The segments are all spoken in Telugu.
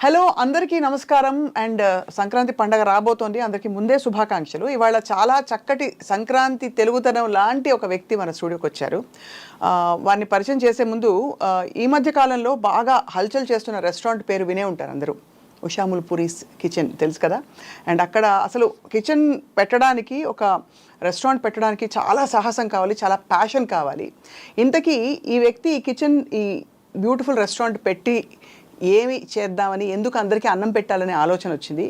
హలో అందరికీ నమస్కారం అండ్ సంక్రాంతి పండగ రాబోతోంది. అందరికీ ముందే శుభాకాంక్షలు. ఇవాళ చాలా చక్కటి సంక్రాంతి తెలుగుతనం లాంటి ఒక వ్యక్తి మన స్టూడియోకి వచ్చారు. వారిని పరిచయం చేసే ముందు ఈ మధ్య కాలంలో బాగా హల్చల్ చేస్తున్న రెస్టారెంట్ పేరు వినే ఉంటారు అందరూ. ఉషా ముల్పూరీస్ కిచెన్ తెలుసు కదా. అండ్ అక్కడ అసలు కిచెన్ పెట్టడానికి, ఒక రెస్టారెంట్ పెట్టడానికి చాలా సాహసం కావాలి, చాలా ప్యాషన్ కావాలి. ఇంతకీ ఈ వ్యక్తి ఈ కిచెన్, ఈ బ్యూటిఫుల్ రెస్టారెంట్ పెట్టి ఏమి చేద్దామని, ఎందుకు అందరికీ అన్నం పెట్టాలనే ఆలోచన వచ్చింది.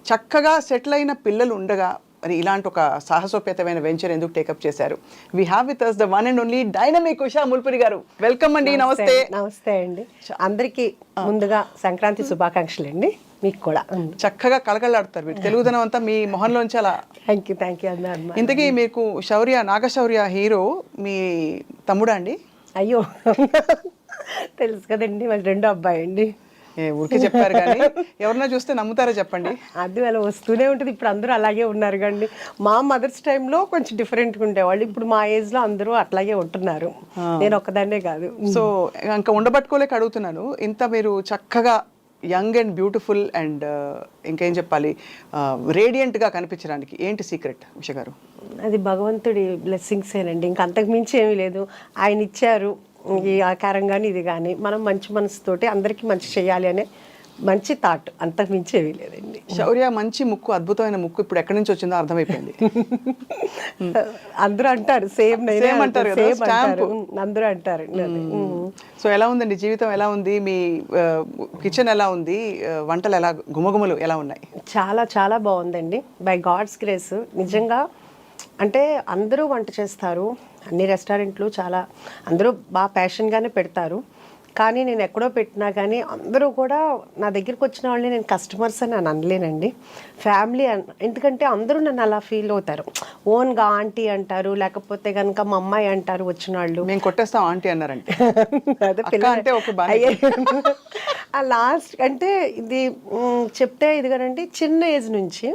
చక్కగా సెటిల్ అయిన పిల్లలు ఉండగా మరి ఇలాంటి ఒక సాహసోపేతమైన వెంచర్ ఎందుకు టేకప్ చేశారు? We have with us the one and only dynamic Usha Mulpuri గారు. వెల్కమ్ అండి. నమస్తే. నమస్తే అండి. అందరికీ ముందుగా సంక్రాంతి శుభాకాంక్షలు అండి. మీకు కూడా చక్కగా కలకలాడుతారు మీరు. తెలుగుదనం అంతా మీ మొహంలోంచి అలా. థ్యాంక్ యూ అన్నారు. ఇంతకీ మీకు నాగశౌర్య హీరో మీ తమ్ముడా అండి? అయ్యో తెలుసు కదండి, మరి రెండో అబ్బాయి అండి. ఊరికే చెప్పారు కానీ ఎవరన్నా చూస్తే నమ్ముతారో చెప్పండి. అది అలా వస్తూనే ఉంటుంది. ఇప్పుడు అందరూ అలాగే ఉన్నారు కండి. మా మదర్స్ టైంలో కొంచెం డిఫరెంట్గా ఉండేవాళ్ళు. ఇప్పుడు మా ఏజ్లో అందరూ అట్లాగే ఉంటున్నారు. నేను ఒక్కదాన్నే కాదు. సో ఇంకా ఉండబట్టుకోలేక అడుగుతున్నాను. ఇంత మీరు చక్కగా యంగ్ అండ్ బ్యూటిఫుల్ అండ్ ఇంకేం చెప్పాలి, రేడియంట్గా కనిపించడానికి ఏంటి సీక్రెట్ ఉష గారు? అది భగవంతుడి బ్లెస్సింగ్స్ ఏనండి. ఇంకా అంతకు మించి ఏమీ లేదు. ఆయన ఇచ్చారు ఈ ఆకారం కానీ ఇది కానీ. మనం మంచి మనసుతోటి అందరికీ మంచి చేయాలి అనే మంచి థాట్, అంతకు మించి ఏమీ లేదండి. శౌర్య మంచి ముక్కు, అద్భుతమైన ముక్కు ఇప్పుడు ఎక్కడి నుంచి వచ్చిందో అర్థమైపోయింది. అందరూ అంటారు సేమ్ అంటారు, అందరూ అంటారు. సో ఎలా ఉందండి జీవితం? ఎలా ఉంది మీ కిచెన్? ఎలా ఉంది వంటలు? ఎలా గుమగుమలు ఎలా ఉన్నాయి? చాలా చాలా బాగుందండి. By God's grace. నిజంగా అంటే అందరూ వంట చేస్తారు, అన్ని రెస్టారెంట్లు చాలా అందరూ బాగా ప్యాషన్గానే పెడతారు. కానీ నేను ఎక్కడో పెట్టినా కానీ అందరూ కూడా నా దగ్గరికి వచ్చిన వాళ్ళని నేను కస్టమర్స్ అని నేను అనలేనండి, ఫ్యామిలీ ఎందుకంటే అందరూ నన్ను అలా ఫీల్ అవుతారు. ఓన్గా ఆంటీ అంటారు, లేకపోతే కనుక మా అమ్మాయి అంటారు వచ్చిన వాళ్ళు. మేము కొట్టేస్తాం ఆంటీ అన్నారంటే లాస్ట్ అంటే ఇది చెప్తే ఇది కదండి, చిన్న ఏజ్ నుంచి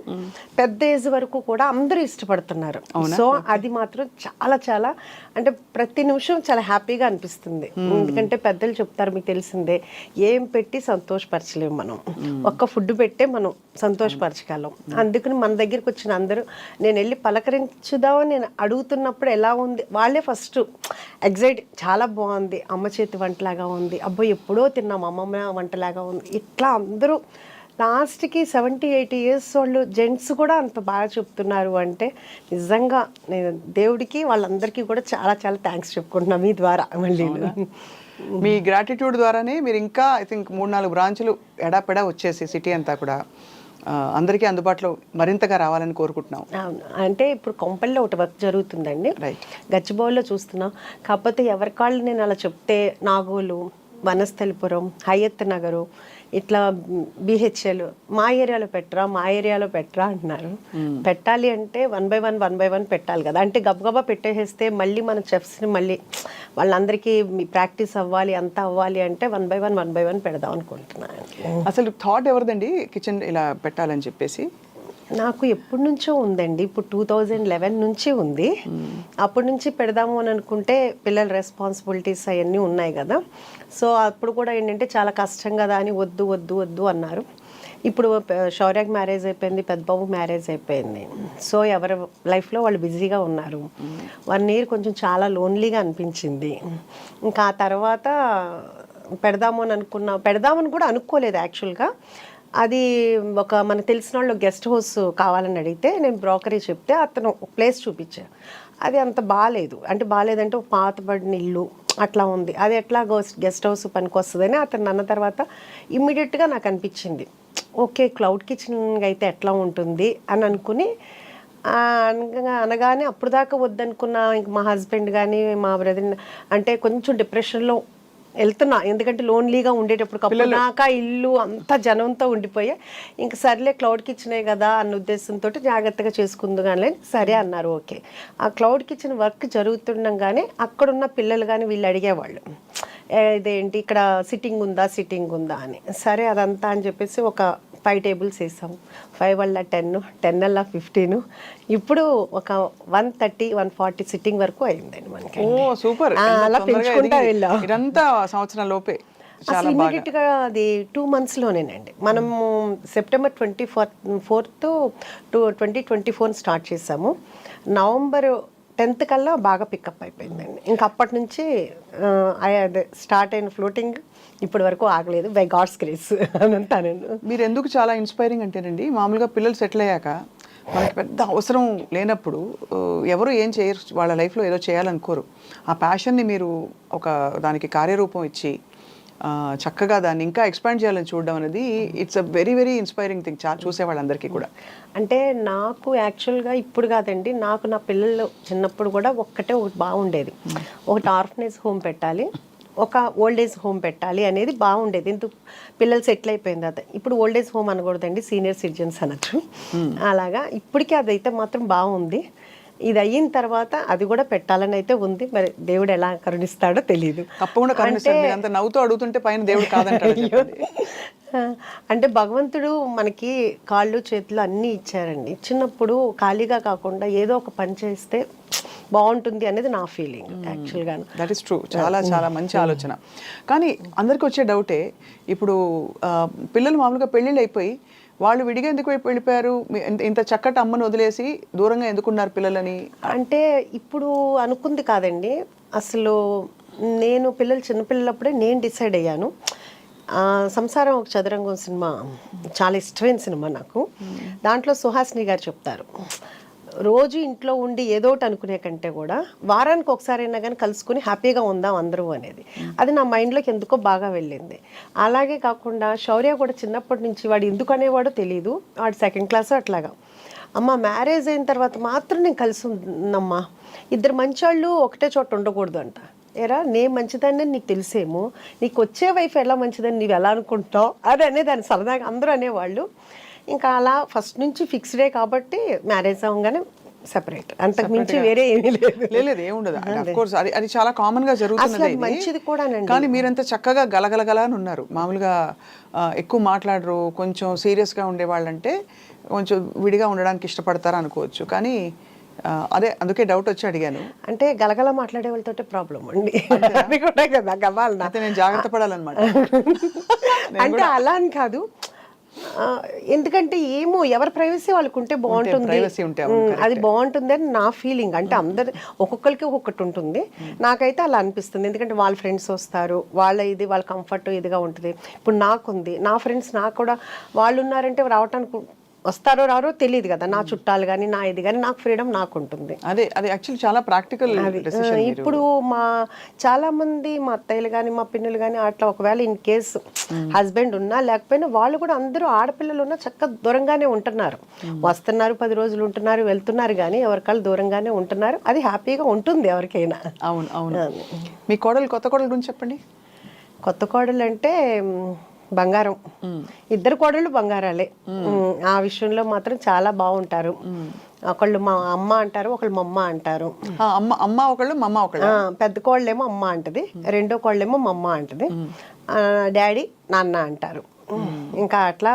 పెద్ద ఏజ్ వరకు కూడా అందరూ ఇష్టపడుతున్నారు. సో అది మాత్రం చాలా చాలా అంటే ప్రతి నిమిషం చాలా హ్యాపీగా అనిపిస్తుంది. ఎందుకంటే పెద్దలు చెప్తారు, మీకు తెలిసిందే, ఏం పెట్టి సంతోషపరచలేము మనం, ఒక్క ఫుడ్ పెట్టే మనం సంతోషపరచగలం. అందుకని మన దగ్గరికి వచ్చిన అందరూ నేను వెళ్ళి పలకరించుదామని నేను అడుగుతున్నప్పుడు ఎలా ఉంది, వాళ్ళే ఫస్ట్ ఎగ్జైట్, చాలా బాగుంది, అమ్మ చేతి వంటలాగా ఉంది, అబ్బో ఎప్పుడో తిన్నాం అమ్మమ్మ వంటలాగా ఉంది, ఇట్లా అందరూ లాస్ట్కి 70-80 years వాళ్ళు జెంట్స్ కూడా అంత బాగా చెప్తున్నారు అంటే నిజంగా నేను దేవుడికి వాళ్ళందరికీ కూడా చాలా చాలా థ్యాంక్స్ చెప్పుకుంటున్నాను మీ ద్వారా. మళ్ళీ మీ గ్రాటిట్యూడ్ ద్వారానే మీరు ఇంకా ఐ థింక్ 3-4 బ్రాంచ్లు ఎడాపెడా వచ్చేసి సిటీ అంతా కూడా అందరికీ అందుబాటులో మరింతగా రావాలని కోరుకుంటున్నాం. అవును, అంటే ఇప్పుడు కొంపల్లో ఒకటి వర్క్ జరుగుతుందండి, రైట్, గచ్చిబౌలిలో చూస్తున్నాం. కాకపోతే ఎవరికాళ్ళు నేను అలా చెప్తే నాగోలు, వనస్థలిపురం, హయత్ నగరు, ఇట్లా బిహెచ్ఎల్ మా ఏరియాలో పెట్టరా అంటున్నారు. పెట్టాలి అంటే 1 by 1 పెట్టాలి కదా. అంటే గబగబా పెట్టేసేస్తే మళ్ళీ మన చెఫ్స్ని మళ్ళీ వాళ్ళందరికీ ప్రాక్టీస్ అవ్వాలి, అంతా అవ్వాలి అంటే 1 by 1 పెడదాం అనుకుంటున్నాను. అసలు థాట్ ఎవరిదండి కిచెన్ ఇలా పెట్టాలని చెప్పేసి? నాకు ఎప్పటి నుంచో ఉందండి, ఇప్పుడు 2011 నుంచి ఉంది. అప్పటి నుంచి పెడదాము అని అనుకుంటే పిల్లల రెస్పాన్సిబిలిటీస్ అవన్నీ ఉన్నాయి కదా. సో అప్పుడు కూడా ఏంటంటే చాలా కష్టం కదా అని వద్దు వద్దు వద్దు అన్నారు. ఇప్పుడు శౌర్యకి మ్యారేజ్ అయిపోయింది, పెద్దబాబు మ్యారేజ్ అయిపోయింది. సో ఎవరి లైఫ్లో వాళ్ళు బిజీగా ఉన్నారు. 1 year కొంచెం చాలా లోన్లీగా అనిపించింది. ఇంకా ఆ తర్వాత పెడదామని కూడా అనుకోలేదు యాక్చువల్గా. అది ఒక మనకు తెలిసిన వాళ్ళు గెస్ట్ హౌస్ కావాలని అడిగితే నేను బ్రోకరీ చెప్తే అతను ఒక ప్లేస్ చూపించాను. అది అంత బాగాలేదంటే ఒక పాతబడిన ఇల్లు అట్లా ఉంది, అది ఎట్లా గెస్ట్ హౌస్ పనికి వస్తుందని అతను అన్న తర్వాత ఇమ్మీడియట్గా నాకు అనిపించింది, ఓకే క్లౌడ్ కిచెన్ అయితే ఎట్లా ఉంటుంది అని అనుకుని అనగానే అప్పుడు దాకా వద్దనుకున్న ఇంక మా హస్బెండ్ కానీ మా బ్రదర్ అంటే కొంచెం డిప్రెషన్లో వెళ్తున్నా, ఎందుకంటే లోన్లీగా ఉండేటప్పుడు కప్పునాక ఇల్లు అంతా జనంతో ఉండిపోయా. ఇంక సర్లే క్లౌడ్ కిచెనే కదా అన్న ఉద్దేశంతో జాగ్రత్తగా చేసుకుందు కానీ సరే అన్నారు. ఓకే, ఆ క్లౌడ్ కిచెన్ వర్క్ జరుగుతుండగానే అక్కడున్న పిల్లలు కానీ వీళ్ళు అడిగేవాళ్ళు, ఇదేంటి ఇక్కడ సిట్టింగ్ ఉందా అని. సరే అదంతా అని చెప్పేసి ఒక 5 tables వేసాము. 5 వల్ల 10, 10 వల్ల 15, ఇప్పుడు ఒక 130-140 సిట్టింగ్ వరకు అయిందండి మనకి. ఓ సూపర్, అలా పెంచుకుంటా వెళ్ళాం. ఇదంతా సంవత్సరం లోపే అసలు ఇమీడియట్ గా అది 2 months లోనేనండి. మనము సెప్టెంబర్ 24th 2024 స్టార్ట్ చేసాము. నవంబర్ 10th కల్లా బాగా పికప్ అయిపోయిందండి. ఇంకా అప్పటి నుంచి అదే స్టార్ట్ అయిన ఫ్లోటింగ్ ఇప్పటి వరకు ఆగలేదు, బై గాడ్స్ గ్రేస్ అని అంటాను. మీరు ఎందుకు చాలా ఇన్స్పైరింగ్ అంటేనండి, మామూలుగా పిల్లలు సెటిల్ అయ్యాక మనకి పెద్ద అవసరం లేనప్పుడు ఎవరు ఏం చేయరు, వాళ్ళ లైఫ్లో ఏదో చేయాలనుకోరు. ఆ ప్యాషన్ని మీరు ఒక దానికి కార్యరూపం ఇచ్చి చక్కగా దాన్ని ఇంకా ఎక్స్పాండ్ చేయాలని చూడడం అనేది it's a very very inspiring thing చూసే వాళ్ళందరికీ కూడా. అంటే నాకు యాక్చువల్గా ఇప్పుడు కాదండి, నాకు నా పిల్లలు చిన్నప్పుడు కూడా ఒకటి బాగుండేది. ఒకటి ఆర్ఫనేజ్ హోమ్ పెట్టాలి, ఒక ఓల్డ్ ఏజ్ హోమ్ పెట్టాలి అనేది బాగుండేది. ఎందుకు పిల్లలు సెటిల్ అయిపోయిన తర్వాత ఇప్పుడు ఓల్డ్ ఏజ్ హోమ్ అనకూడదండి, సీనియర్ సిటిజన్స్ అనొచ్చు. అలాగా ఇప్పటికీ అదైతే మాత్రం బాగుంది. ఇది అయిన తర్వాత అది కూడా పెట్టాలని అయితే ఉంది. మరి దేవుడు ఎలా కరుణిస్తాడో తెలియదు. తప్పకుండా కరుణిస్తాడు. మీరు అంత నవ్వుతూ అడుగుతుంటే పైన దేవుడు కాదంటాడు. అంటే భగవంతుడు మనకి కాళ్ళు చేతులు అన్నీ ఇచ్చారండి. చిన్నప్పుడు ఖాళీగా కాకుండా ఏదో ఒక పని చేస్తే బాగుంటుంది అనేది నా ఫీలింగ్ యాక్చువల్గా. That is true. చాలా చాలా మంచి ఆలోచన. కానీ అందరికి వచ్చే డౌటే, ఇప్పుడు పిల్లలు మామూలుగా పెళ్ళిళ్ళు అయిపోయి వాళ్ళు విడిగా ఎందుకు వెళ్ళిపోయారు, ఇంత చక్కటి అమ్మను వదిలేసి దూరంగా ఎందుకున్నారు పిల్లలని? అంటే ఇప్పుడు అనుకుంది కాదండి, అసలు నేను పిల్లలు చిన్నపిల్లలప్పుడే నేను డిసైడ్ అయ్యాను. సంసారం ఒక చదరంగం సినిమా చాలా ఇష్టమైన సినిమా నాకు. దాంట్లో సుహాసిని గారు చెప్తారు, రోజు ఇంట్లో ఉండి ఏదో ఒకటి అనుకునే కంటే కూడా వారానికి ఒకసారైనా కానీ కలుసుకుని హ్యాపీగా ఉందాం అందరూ అనేది. అది నా మైండ్లోకి ఎందుకో బాగా వెళ్ళింది. అలాగే కాకుండా శౌర్య కూడా చిన్నప్పటి నుంచి వాడు ఎందుకు అనేవాడో తెలియదు, వాడు 2nd class అట్లాగా. అమ్మ మ్యారేజ్ అయిన తర్వాత మాత్రం నేను కలిసి ఉన్నమ్మా, ఇద్దరు మంచోళ్ళు ఒకటే చోట ఉండకూడదు అంట. ఏరా నేను మంచిదాన్ని నీకు తెలిసేమో, నీకు వచ్చే వైఫ్ ఎలా మంచిదని నీవు ఎలా అనుకుంటావు అది అనేదాన్ని సరదాగా అందరూ అనేవాళ్ళు. ఇంకా అలా ఫస్ట్ నుంచి ఫిక్స్డే కాబట్టి మ్యారేజ్ అవ్వగానే సెపరేట్, అంతకు మించి వేరే ఏమీ లేదు, ఏముండదు. అఫ్ కోర్స్ అది చాలా కామన్ గా జరుగుతున్నది, మంచిది కూడా. కానీ మీరంతా చక్కగా గలగలగల అని ఉన్నారు. మామూలుగా ఎక్కువ మాట్లాడరు, కొంచెం సీరియస్ గా ఉండేవాళ్ళంటే కొంచెం విడిగా ఉండడానికి ఇష్టపడతారు అనుకోవచ్చు. కానీ అదే అందుకే డౌట్ వచ్చి అడిగాను. అంటే గలగల మాట్లాడే వాళ్ళతో ప్రాబ్లం అండి, అది కూడా కదా గవాలన. అయితే నేను జాగ్రత్త పడాలన్నమాట. అంటే అలా అని కాదు, ఎందుకంటే ఏమో ఎవరి ప్రైవసీ వాళ్ళకు ఉంటే బాగుంటుంది, అది బాగుంటుంది అని నా ఫీలింగ్. అంటే అందరు ఒక్కొక్కరికి ఒక్కొక్కటి ఉంటుంది, నాకైతే అలా అనిపిస్తుంది. ఎందుకంటే వాళ్ళ ఫ్రెండ్స్ వస్తారు, వాళ్ళ కంఫర్ట్ ఇదిగా ఉంటుంది. ఇప్పుడు నాకుంది, నా ఫ్రెండ్స్ నాకు కూడా వాళ్ళు ఉన్నారంటే రావటానికి వస్తారో రారో తెలియదు కదా, నా చుట్టాలు కానీ నా ఇది కానీ నాకు ఫ్రీడమ్ నాకు ఉంటుంది. అదే అది యాక్చువల్లీ చాలా ప్రాక్టికల్. ఇప్పుడు మా చాలా మంది మా అత్తయ్యలు కానీ మా పిన్నులు కానీ అట్లా ఒకవేళ ఇన్ కేస్ హస్బెండ్ ఉన్నా లేకపోయినా వాళ్ళు కూడా అందరూ ఆడపిల్లలు ఉన్నా చక్కగా దూరంగానే ఉంటున్నారు, వస్తున్నారు 10 రోజులు ఉంటున్నారు వెళ్తున్నారు, కానీ ఎవరికాళ్ళు దూరంగానే ఉంటున్నారు. అది హ్యాపీగా ఉంటుంది ఎవరికైనా. అవును అవును. మీ కొత్త కోడలు గురించి చెప్పండి. కొత్త కోడలు అంటే బంగారం, ఇద్దరు కోడళ్ళు బంగారాలే. ఆ విషయంలో మాత్రం చాలా బాగుంటారు. ఒకళ్ళు మా అమ్మ అంటారు, ఒకళ్ళు మమ్మ అంటారు. అమ్మ ఒకళ్ళు మమ్మ ఒకళ్ళు. పెద్ద కోళ్ళేమో అమ్మ అంటది, రెండో కోళ్ళేమో మమ్మ అంటది, డాడీ నాన్న అంటారు. ఇంకా అట్లా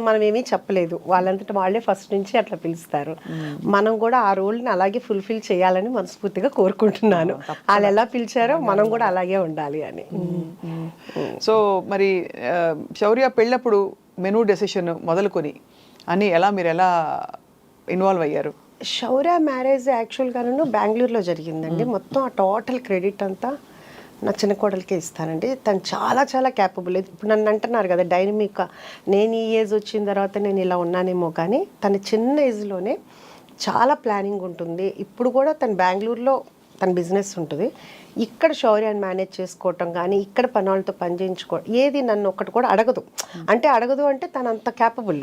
మనం ఏమీ చెప్పలేదు, వాళ్ళంతటా వాళ్ళే ఫస్ట్ నుంచి అట్లా పిలుస్తారు. మనం కూడా ఆ రోల్ని అలాగే ఫుల్ఫిల్ చేయాలని మనస్ఫూర్తిగా కోరుకుంటున్నాను. వాళ్ళు ఎలా పిలిచారో మనం కూడా అలాగే ఉండాలి అని. సో మరి శౌర్య పెళ్ళప్పుడు మెనూ డెసిషన్ మొదలుకొని అని మీరు ఎలా ఇన్వాల్వ్ అయ్యారు? శౌర్య మ్యారేజ్ యాక్చువల్గాను బెంగళూరులో జరిగిందండి. మొత్తం ఆ టోటల్ క్రెడిట్ అంతా నా చిన్న కోడలికే ఇస్తానండి. తను చాలా చాలా క్యాపబుల్. ఇప్పుడు నన్ను అంటున్నారు కదా డైనమిక్గా, నేను ఈ ఏజ్ వచ్చిన తర్వాత నేను ఇలా ఉన్నానేమో, కానీ తన చిన్న ఏజ్లోనే చాలా ప్లానింగ్ ఉంటుంది. ఇప్పుడు కూడా తను బెంగళూరులో తన బిజినెస్ ఉంటుంది, ఇక్కడ శౌర్యాన్ని మేనేజ్ చేసుకోవటం కానీ ఇక్కడ పనులతో పని చేయించుకోవడం, ఏది నన్ను ఒక్కటి కూడా అడగదు. అంటే తను అంత క్యాపబుల్.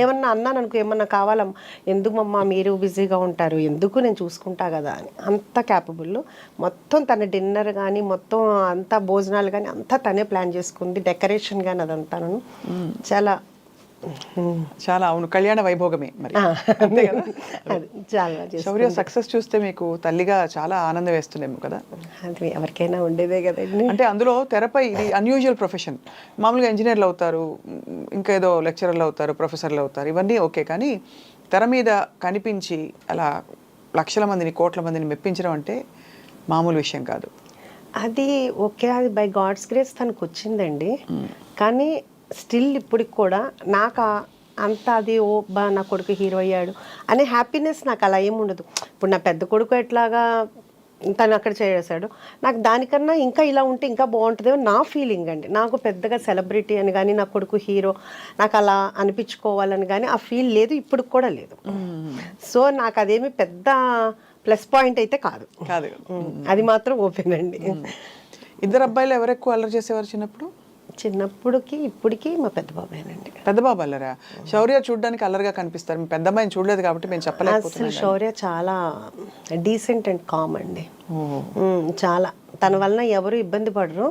ఏమన్నా అన్నాను అనుకో, ఏమన్నా కావాలా, ఎందుకమ్మా మీరు బిజీగా ఉంటారు, ఎందుకు నేను చూసుకుంటా కదా అని, అంత క్యాపబుల్. మొత్తం తన డిన్నర్ కానీ మొత్తం అంతా భోజనాలు కానీ అంతా తనే ప్లాన్ చేసుకుంది, డెకరేషన్ కానీ అదంతా చాలా చాలా. అవును, కళ్యాణ వైభోగమే మరి. అంతే కదా. శౌర్య సక్సెస్ చూస్తే మీకు తల్లిగా చాలా ఆనందం వేస్తుందేమో కదా? అది ఎవరికైనా ఉండేదే కదండి. అంటే అందులో తెరపై ఇది అన్యూజువల్ ప్రొఫెషన్. మామూలుగా ఇంజనీర్లు అవుతారు, ఇంకా ఏదో లెక్చరర్లు అవుతారు, ప్రొఫెసర్లు అవుతారు, ఇవన్నీ ఓకే. కానీ తెర మీద కనిపించి అలా లక్షల మందిని కోట్ల మందిని మెప్పించడం అంటే మామూలు విషయం కాదు. అది ఓకే, అది బై గాడ్స్ గ్రేస్ తనకు వచ్చిందండి. కానీ స్టిల్ ఇప్పటికి కూడా నాకు అంత అది ఓ బా నా కొడుకు హీరో అయ్యాడు అనే హ్యాపీనెస్ నాకు అలా ఏమి ఉండదు. ఇప్పుడు నా పెద్ద కొడుకు ఎట్లాగా తను అక్కడ చేసాడు, నాకు దానికన్నా ఇంకా ఇలా ఉంటే ఇంకా బాగుంటుంది నా ఫీలింగ్ అండి. నాకు పెద్దగా సెలబ్రిటీ అని కానీ నా కొడుకు హీరో నాకు అలా అనిపించుకోవాలని కానీ ఆ ఫీల్ లేదు, ఇప్పుడు కూడా లేదు. సో నాకు అదేమి పెద్ద ప్లస్ పాయింట్ అయితే కాదు. అది మాత్రం ఓపెన్ అండి. ఇద్దరు అబ్బాయిలు ఎవరు ఎక్కువ అల్లరి చేసేవారు చిన్నప్పుడు? చిన్నప్పుడుకి ఇప్పటికి మా పెద్ద బాబాయేనండి. పెద్ద బాబు అల్లరా? శౌర్య చూడడానికి అల్లరిగా కనిపిస్తారు, మీ పెద్ద అమ్మాయిని చూడలేదు కాబట్టి మేము చెప్పలేకపోతున్నాం. అసలు శౌర్య చాలా డీసెంట్ అండ్ కామ్ అండి. చాలా తన వలన ఎవరు ఇబ్బంది పడరు.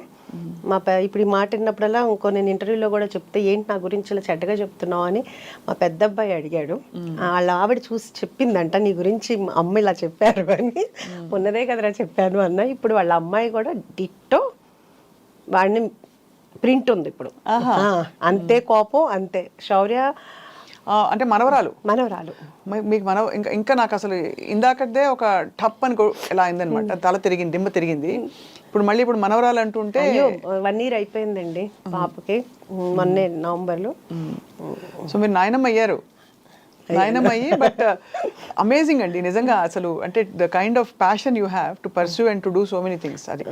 ఇప్పుడు ఈ మాట విన్నప్పుడల్లా ఇంకో నేను ఇంటర్వ్యూలో కూడా చెప్తే ఏంటి నా గురించి ఇలా చెడ్డగా చెప్తున్నావు అని మా పెద్ద అబ్బాయి అడిగాడు. వాళ్ళ ఆవిడ చూసి చెప్పిందంట నీ గురించి అమ్మ ఇలా చెప్పారు అని. ఉన్నదే కదరా చెప్పాను అన్న. ఇప్పుడు వాళ్ళ అమ్మాయి కూడా డిట్టో వాడిని ప్రింట్ ఉంది ఇప్పుడు. అంతే కోపం, అంతే. శౌర్య అంటే మనవరాలు మీకు ఇంకా నాకు అసలు ఇందాకదే ఒక టప్ అని ఎలా అయిందనమాట, తల తిరిగింది, దిమ్మ తిరిగింది. ఇప్పుడు మనవరాలు అంటుంటే 1 year అయిపోయిందండి పాపకి, మొన్నే నవంబర్లో. సో మీరు నాయనమ్మ అయ్యారు. నాయనమ్మ అయ్యి బట్ అమేజింగ్ అండి నిజంగా. అసలు అంటే the kind of passion you have to pursue and to do so many things. అది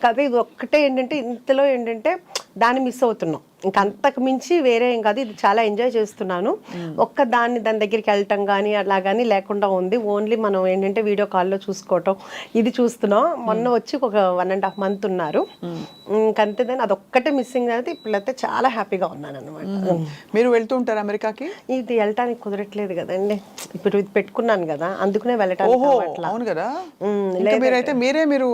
కదా, ఇది ఒక్కటే ఏంటంటే ఇంతలో ఏంటంటే దాన్ని మిస్ అవుతున్నాం. ఇంకా అంతకు మించి వేరే ఏం కాదు, ఇది చాలా ఎంజాయ్ చేస్తున్నాను. దాని దగ్గరికి వెళ్ళటం కానీ అలా కానీ లేకుండా ఉంది. ఓన్లీ మనం ఏంటంటే వీడియో కాల్లో చూసుకోవటం ఇది చూస్తున్నాం. మొన్న వచ్చి ఒక 1.5 months ఉన్నారు. ఇంకంతే, దాన్ని అదొక్కటే మిస్సింగ్ అయితే. ఇప్పుడైతే చాలా హ్యాపీగా ఉన్నాను అనమాట. మీరు వెళ్తూ ఉంటారు అమెరికాకి? ఇది వెళ్ళటానికి కుదరట్లేదు కదండి, ఇప్పుడు ఇది పెట్టుకున్నాను కదా, అందుకునే వెళ్ళటానికి. అవును కదా. మీరైతే మీరు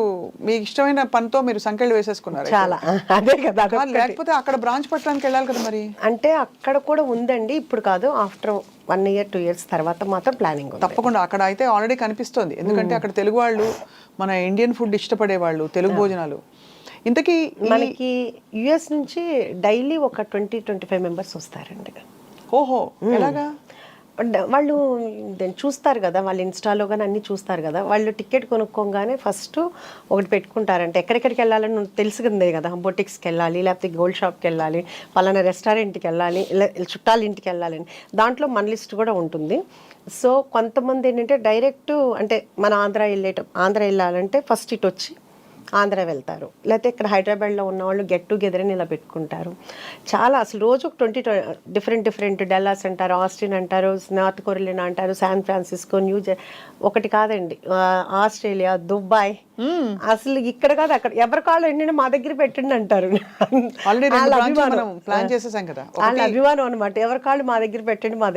మీ ఇష్టమైన పనితో మీరు సంఖ్యలు వేసేసుకున్నారు చాలా. అదే కదా, లేకపోతే అక్కడ బ్రాంచ్ పట్టడానికి వెళ్ళాలి కదా మరి. అంటే అక్కడ కూడా ఉందండి, ఇప్పుడు కాదు. ఆఫ్టర్ 1 year 2 years తర్వాత మాత్రం ప్లానింగ్. తప్పకుండా అక్కడ అయితే ఆల్రెడీ కనిపిస్తుంది. ఎందుకంటే అక్కడ తెలుగు వాళ్ళు, మన ఇండియన్ ఫుడ్ ఇష్టపడే వాళ్ళు, తెలుగు భోజనాలు. ఇంతకీ మనకి US నుంచి డైలీ ఒక 20-25 members వస్తారండి. ఓహో, ఎలాగా? వాళ్ళు చూస్తారు కదా, వాళ్ళు ఇన్స్టాలో కానీ అన్నీ చూస్తారు కదా. వాళ్ళు టికెట్ కొనుక్కోగానే ఫస్ట్ ఒకటి పెట్టుకుంటారంటే ఎక్కడెక్కడికి వెళ్ళాలని తెలిసిందే కదా. బొటిక్స్కి వెళ్ళాలి, లేకపోతే గోల్డ్ షాప్కి వెళ్ళాలి, పలానా రెస్టారెంట్కి వెళ్ళాలి, చుట్టాల ఇంటికి వెళ్ళాలని. దాంట్లో మన లిస్ట్ కూడా ఉంటుంది. సో కొంతమంది ఏంటంటే డైరెక్ట్ అంటే మన ఆంధ్ర వెళ్ళాలంటే ఫస్ట్ ఇటు వచ్చి ఆంధ్ర వెళ్తారు, లేకపోతే ఇక్కడ హైదరాబాద్లో ఉన్న వాళ్ళు గెట్ టుగెదర్ అని ఇలా పెట్టుకుంటారు. చాలా అసలు రోజు 20 డిఫరెంట్ డల్లాస్ అంటారు, ఆస్టిన్ అంటారు, నార్త్ కొరియా అంటారు, శాన్ ఫ్రాన్సిస్కో, ఒకటి కాదండి, ఆస్ట్రేలియా, దుబాయ్. అసలు ఇక్కడ కాదు అక్కడ ఎవరి కాళ్ళు ఏంటంటే మా దగ్గర పెట్టండి అంటారు. వాళ్ళ అభిమానం అనమాట. ఎవరి కాళ్ళు మా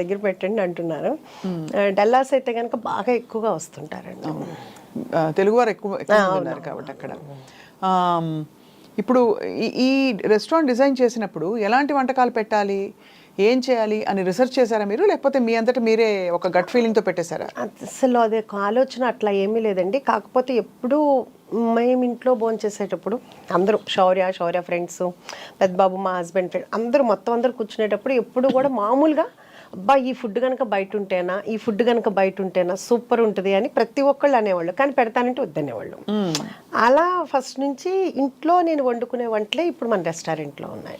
దగ్గర పెట్టండి అంటున్నారు. డల్లాస్ అయితే కనుక బాగా ఎక్కువగా వస్తుంటారండి. తెలుగువారు ఎక్కువ ఉన్నారు కాబట్టి అక్కడ. ఇప్పుడు ఈ రెస్టారెంట్ డిజైన్ చేసినప్పుడు ఎలాంటి వంటకాలు పెట్టాలి, ఏం చేయాలి అని రీసెర్చ్ చేశారా మీరు, లేకపోతే మీ అంతటా మీరే ఒక గట్ ఫీలింగ్తో పెట్టేశారా? అసలు అదే ఆలోచన అట్లా ఏమీ లేదండి. కాకపోతే ఎప్పుడు మేము ఇంట్లో భోంచేసేటప్పుడు అందరూ శౌర్య ఫ్రెండ్స్, పెద్ద బాబు మా హస్బెండ్ ఫ్రెండ్ అందరూ అందరూ కూర్చునేటప్పుడు ఎప్పుడు కూడా మామూలుగా అబ్బా ఈ ఫుడ్ కనుక బయట ఉంటేనా సూపర్ ఉంటుంది అని ప్రతి ఒక్కళ్ళు అనేవాళ్ళు. కానీ పెడతానంటే వద్దనేవాళ్ళు. అలా ఫస్ట్ నుంచి ఇంట్లో నేను వండుకునే వంటలే ఇప్పుడు మన రెస్టారెంట్లో ఉన్నాయి.